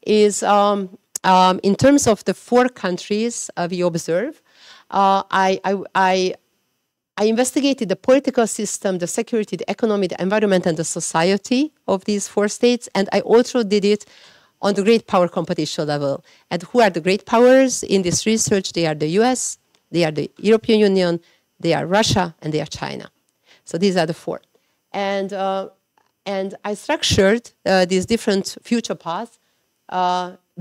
is in terms of the 4 countries we observe, I investigated the political system, the security, the economy, the environment, and the society of these 4 states, and I also did it on the great power competition level. And who are the great powers in this research? They are the US, they are the European Union, they are Russia, and they are China. So these are the four. And I structured these different future paths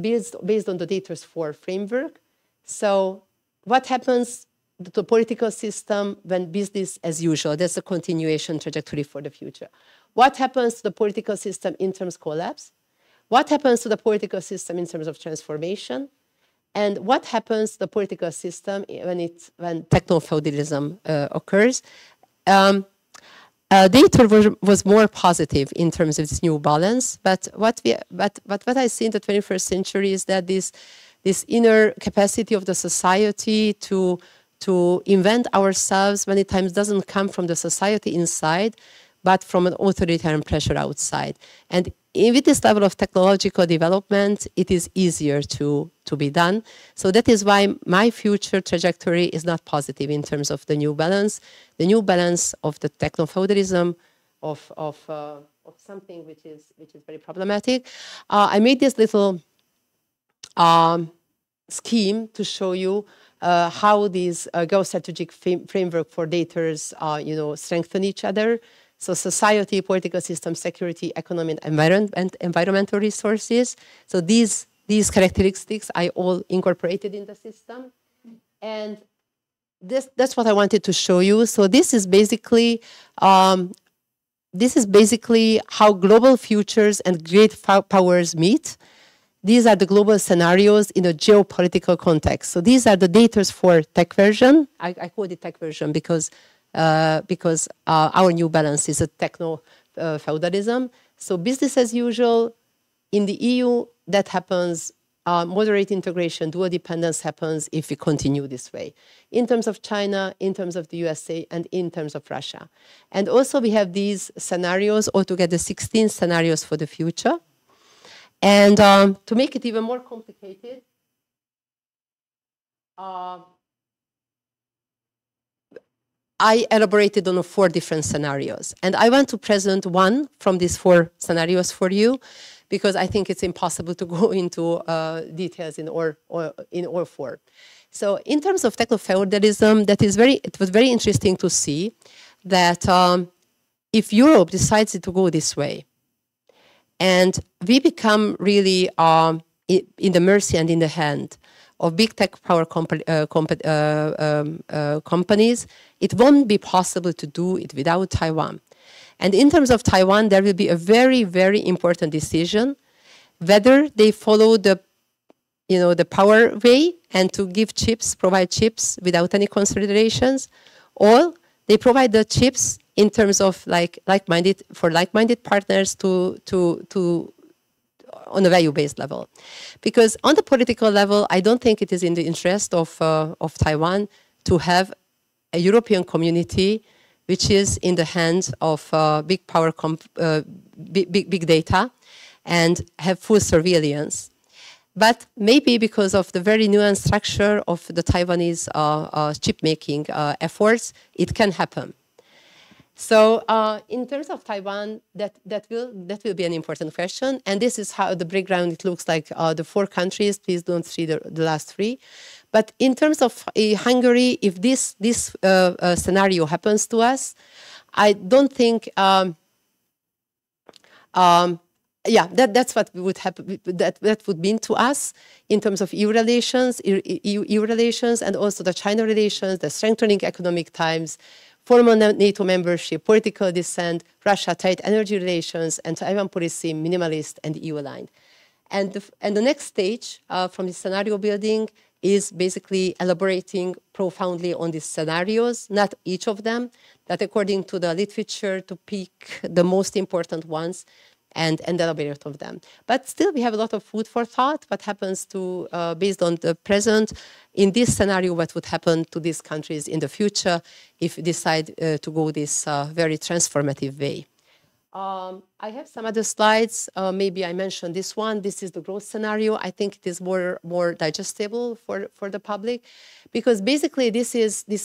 based on the Data's 4 framework. So what happens to the political system when business as usual? That's a continuation trajectory for the future. What happens to the political system in terms of collapse? What happens to the political system in terms of transformation? And what happens to the political system when techno-feudalism occurs? Data was more positive in terms of this new balance, but what I see in the 21st century is that this inner capacity of the society to invent ourselves many times doesn't come from the society inside, but from an authoritarian pressure outside. And with this level of technological development, it is easier to be done. So that is why my future trajectory is not positive in terms of the new balance of the techno-feudalism, of something which is very problematic. I made this little scheme to show you how these geostrategic framework for daters strengthen each other. So society, political system, security, economy, and environmental resources. So these characteristics I all incorporated in the system. And that's what I wanted to show you. So this is basically how global futures and great powers meet. These are the global scenarios in a geopolitical context. So these are the datas for tech version. I call it tech version because our new balance is a techno-feudalism. So business as usual, in the EU, that happens, moderate integration, dual dependence happens if we continue this way. In terms of China, in terms of the USA, and in terms of Russia. And also we have these scenarios, altogether 16 scenarios for the future. And to make it even more complicated, I elaborated on 4 different scenarios. And I want to present one from these 4 scenarios for you, because I think it's impossible to go into details in all 4. So in terms of techno-feudalism, it was very interesting to see that if Europe decides to go this way, and we become really in the mercy and in the hand of big tech power companies, it won't be possible to do it without Taiwan. And in terms of Taiwan, there will be a very, very important decision whether they follow the power way and to give chips, provide chips without any considerations, or they provide the chips in terms of like-minded partners to on a value-based level. Because on the political level, I don't think it is in the interest of Taiwan to have a European community which is in the hands of big power, big data, and have full surveillance. But maybe because of the very nuanced structure of the Taiwanese chip-making efforts, it can happen. So in terms of Taiwan, that will be an important question. And this is how the breakdown, it looks like the 4 countries. Please don't see the last 3. But in terms of Hungary, if this scenario happens to us, I don't think, that's what would happen. That would mean to us in terms of EU relations, and also the China relations, the strengthening economic ties, formal NATO membership, political dissent, Russia tight energy relations, and Taiwan policy minimalist and EU aligned. And the next stage from the scenario building is basically elaborating profoundly on these scenarios, not each of them, but according to the literature to pick the most important ones and elaborate on them. But still, we have a lot of food for thought. What happens to, based on the present, in this scenario, what would happen to these countries in the future if we decide to go this very transformative way? I have some other slides. Maybe I mentioned this one. This is the growth scenario. I think it is more digestible for the public, because basically this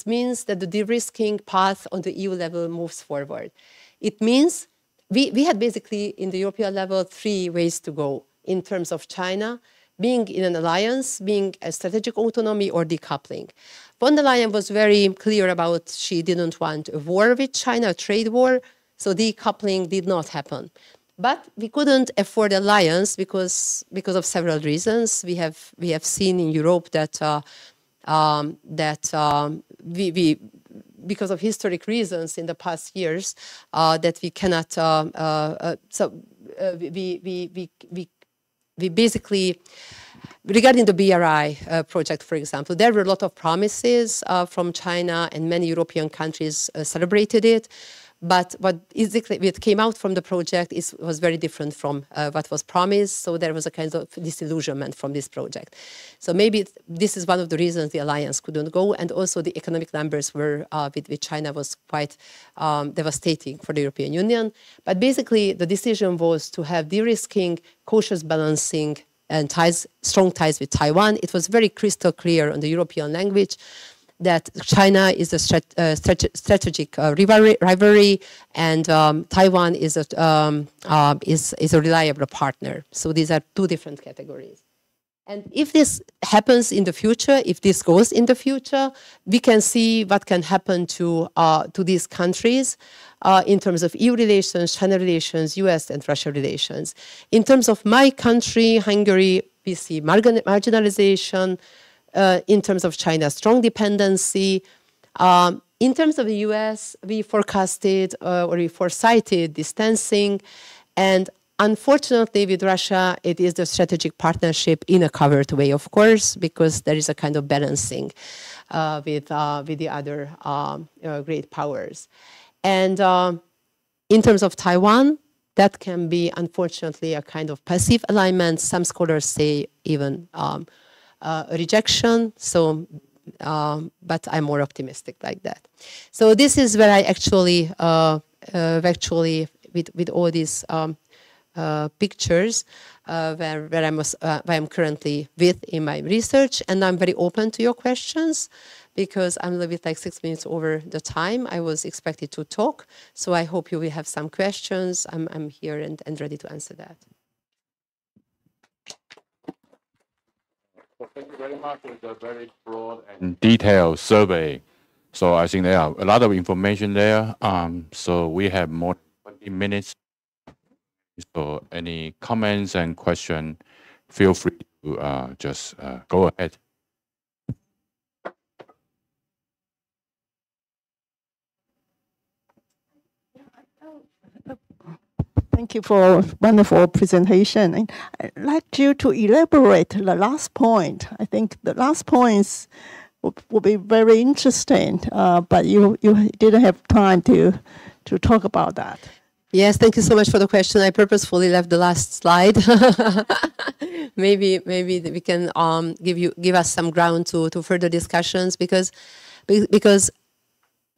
means that the de-risking path on the EU level moves forward. It means we had basically in the European level 3 ways to go in terms of China, being in an alliance, being a strategic autonomy, or decoupling. Von der Leyen was very clear about she didn't want a war with China, a trade war, so decoupling did not happen. But we couldn't afford alliance because of several reasons. We have seen in Europe that because of historic reasons in the past years that we cannot. We basically, regarding the BRI project, for example, there were a lot of promises from China, and many European countries celebrated it. But what came out from the project was very different from what was promised. So there was a kind of disillusionment from this project. So maybe this is one of the reasons the alliance couldn't go. And also the economic numbers were with China was quite devastating for the European Union. But basically the decision was to have de-risking, cautious balancing, and strong ties with Taiwan. It was very crystal clear on the European language that China is a strategic rivalry, and Taiwan is a reliable partner. So these are two different categories. And if this happens in the future, if this goes in the future, we can see what can happen to these countries in terms of EU relations, China relations, US and Russia relations. In terms of my country, Hungary, we see marginalization. In terms of China, strong dependency. In terms of the US, we forecasted or we foresighted distancing. And unfortunately, with Russia, it is the strategic partnership in a covered way, of course, because there is a kind of balancing with the other great powers. And in terms of Taiwan, that can be, unfortunately, a kind of passive alignment. Some scholars say even a rejection, so, but I'm more optimistic like that. So this is where I actually, with all these pictures, where I'm currently with in my research, and I'm very open to your questions because I'm a little bit like 6 minutes over the time I was expected to talk. So I hope you will have some questions. I'm here and ready to answer that. Thank you very much. It's a very broad and detailed survey. So I think there are a lot of information there. So we have more than 20 minutes. So any comments and questions, feel free to just go ahead. Thank you for a wonderful presentation. And I'd like you to elaborate the last point. I think the last points will be very interesting, but you didn't have time to talk about that. Yes, thank you so much for the question. I purposefully left the last slide. maybe we can give us some ground to further discussions because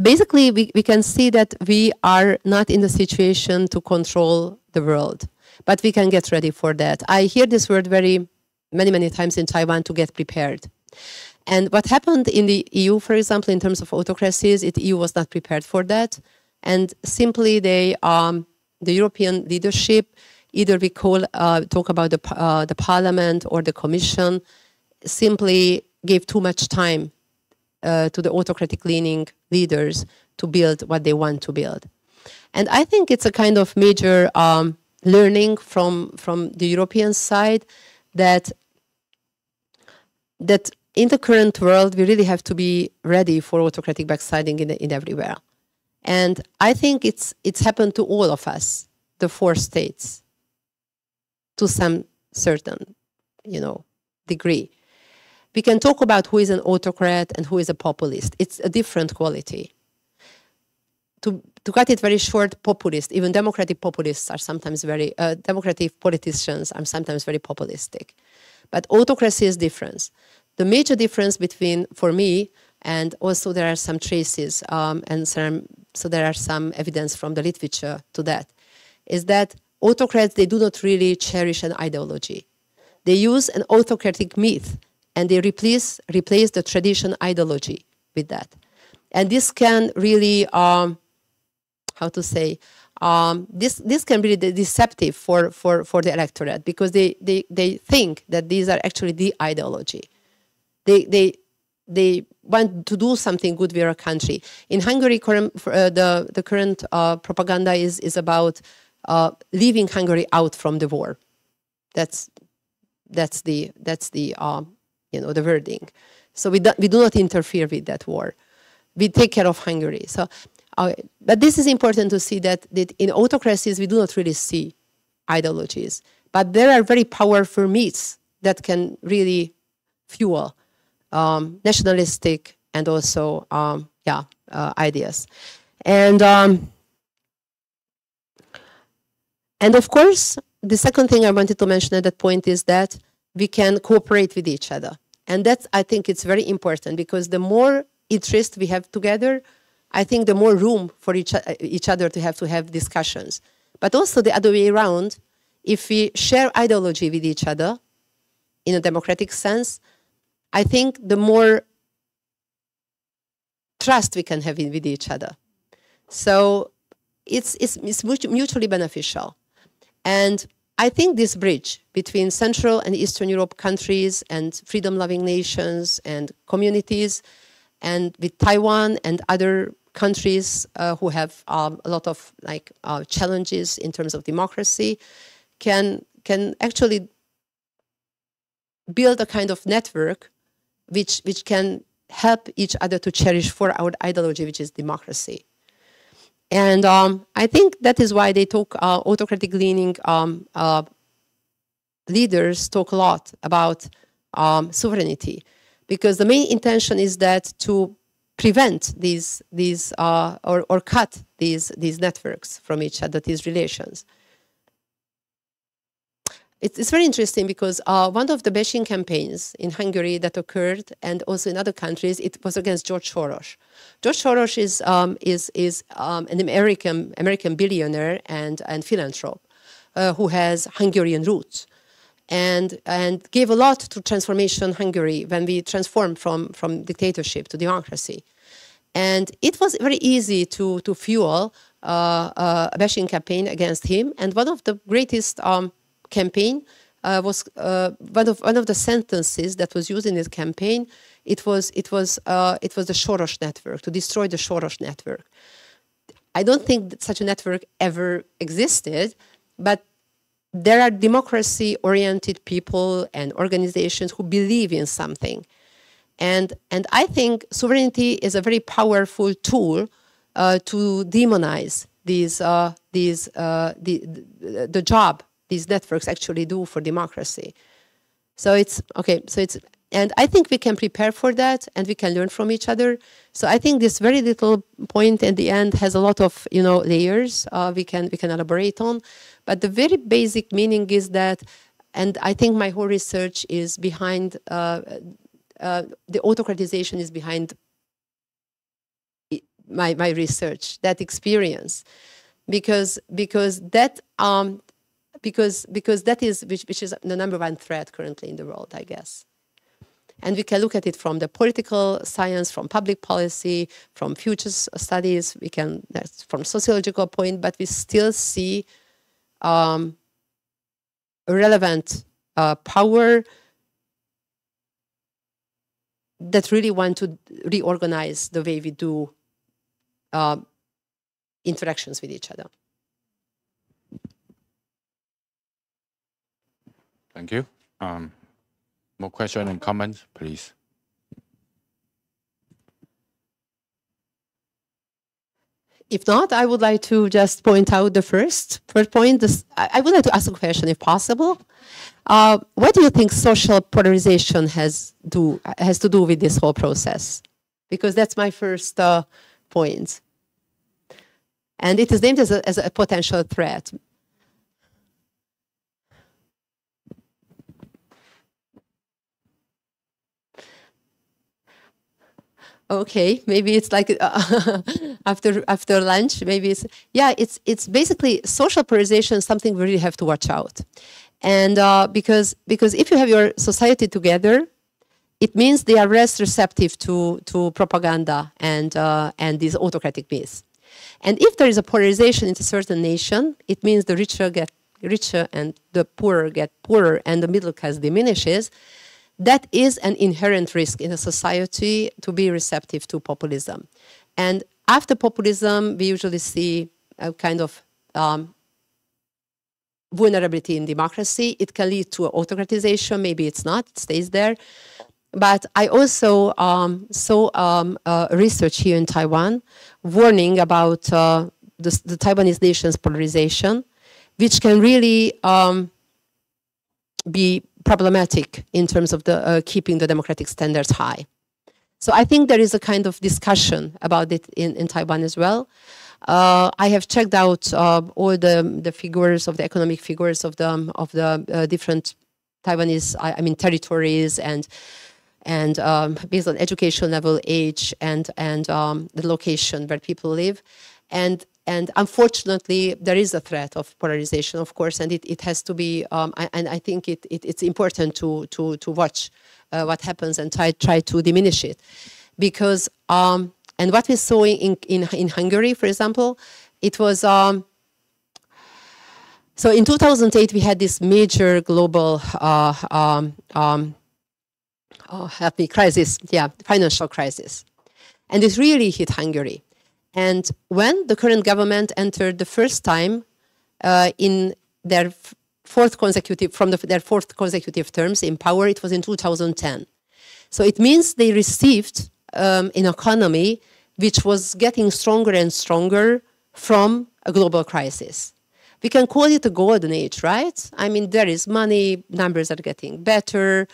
basically, we can see that we are not in the situation to control the world, but we can get ready for that. I hear this word many times in Taiwan, to get prepared. And what happened in the EU, for example, in terms of autocracies, the EU was not prepared for that. And simply the European leadership, either we talk about the parliament or the commission, simply gave too much time to the autocratic leaning leaders to build what they want to build. And I think it's a kind of major learning from the European side that in the current world, we really have to be ready for autocratic backsliding in everywhere. And I think it's happened to all of us, the 4 states, to some certain, degree. We can talk about who is an autocrat and who is a populist. It's a different quality. To cut it very short, populist, even democratic populists are sometimes democratic politicians are sometimes very populistic. But autocracy is different. The major difference between, for me, and also there are some traces, so there are some evidence from the literature to that, is that autocrats, they do not really cherish an ideology. They use an autocratic myth, and they replace the tradition ideology with that. And this can really, this can be deceptive for the electorate, because they think that these are actually the ideology. They want to do something good with our country. In Hungary, the current propaganda is about leaving Hungary out from the war. That's the the wording. So we do not interfere with that war. We take care of Hungary. So, but this is important to see that in autocracies we do not really see ideologies, but there are very powerful myths that can really fuel nationalistic and also ideas. And of course, the second thing I wanted to mention at that point is that we can cooperate with each other. And that's, I think it's very important, because the more interest we have together, I think the more room for each other to have discussions. But also the other way around, if we share ideology with each other in a democratic sense, I think the more trust we can have with each other. So it's mutually beneficial. And I think this bridge between Central and Eastern Europe countries and freedom-loving nations and communities, and with Taiwan and other countries who have a lot of challenges in terms of democracy, can actually build a kind of network which can help each other to cherish for our ideology, which is democracy. And I think that is why they talk, autocratic-leaning leaders talk a lot about sovereignty, because the main intention is that to prevent these or cut these networks from each other, these relations. It's very interesting because one of the bashing campaigns in Hungary that occurred, and also in other countries, it was against George Soros. George Soros is an American billionaire and philanthrope who has Hungarian roots, and gave a lot to transformation Hungary when we transformed from dictatorship to democracy. And it was very easy to fuel a bashing campaign against him. And one of the greatest campaign was one of the sentences that was used in this campaign. It was the Soros network, to destroy the Soros network. I don't think that such a network ever existed, but there are democracy-oriented people and organizations who believe in something. And I think sovereignty is a very powerful tool to demonize the job these networks actually do for democracy. So it's okay. And I think we can prepare for that, and we can learn from each other. So I think this very little point at the end has a lot of layers we can elaborate on. But the very basic meaning is that, and I think my whole research is behind the autocratization is behind my research, that experience, because that is which is the number one threat currently in the world, I guess. And we can look at it from the political science, from public policy, from future studies. We can, that's from sociological point, but we still see a relevant power that really want to reorganize the way we do interactions with each other. Thank you. More questions and comments, please. If not, I would like to just point out the first point. I would like to ask a question, if possible. What do you think social polarization has to do with this whole process? Because that's my first point. And it is named as a potential threat. Okay, maybe it's like after lunch. Maybe it's basically social polarization is something we really have to watch out, and because if you have your society together, it means they are less receptive to propaganda and these autocratic myths. And if there is a polarization in a certain nation, it means the richer get richer and the poorer get poorer, and the middle class diminishes. that is an inherent risk in a society to be receptive to populism. And after populism, we usually see a kind of vulnerability in democracy. It can lead to autocratization. Maybe it's not, it stays there. But I also saw research here in Taiwan warning about the Taiwanese nation's polarization, which can really be problematic in terms of the keeping the democratic standards high. So I think there is a kind of discussion about it in Taiwan as well. I have checked out all the figures of the economic figures of the different Taiwanese, I mean, territories and based on education level, age, and the location where people live, and unfortunately there is a threat of polarization, of course, and it has to be. And I think it's important to watch what happens and try to diminish it, because and what we saw in Hungary, for example, it was. So in 2008 we had this major global. Help me, crisis, yeah, financial crisis. And it really hit Hungary. And when the current government entered the first time in their fourth consecutive terms in power, it was in 2010. So it means they received an economy which was getting stronger and stronger from a global crisis. We can call it a golden age, right? I mean, there is money, numbers are getting better.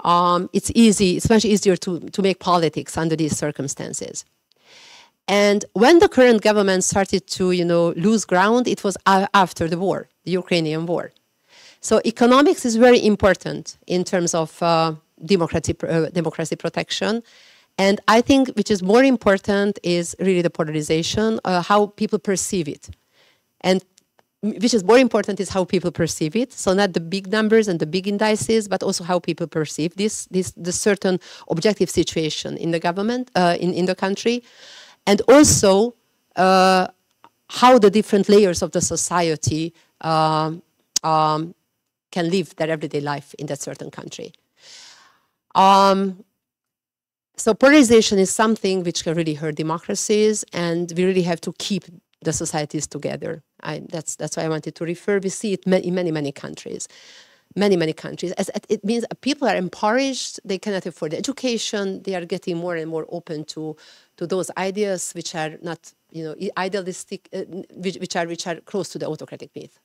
It's much easier to make politics under these circumstances. And when the current government started to, lose ground, it was after the war, the Ukrainian war. So economics is very important in terms of democracy protection. And I think which is more important is really the polarization, how people perceive it. And which is more important is how people perceive it. So not the big numbers and the big indices, but also how people perceive this certain objective situation in the government, in the country. And also how the different layers of the society can live their everyday life in that certain country. So polarization is something which can really hurt democracies, and we really have to keep the societies together. That's why I wanted to refer. We see it in many countries. Many countries. As it means people are impoverished, they cannot afford education, they are getting more and more open to those ideas which are not, idealistic, which are close to the autocratic myth.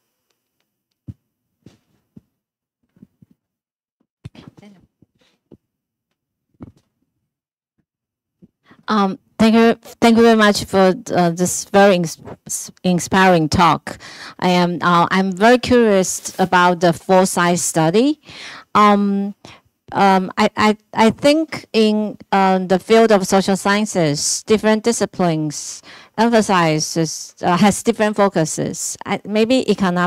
Thank you very much for this very inspiring talk. I'm very curious about the Foresight study. I think in the field of social sciences, different disciplines has different focuses. Maybe economics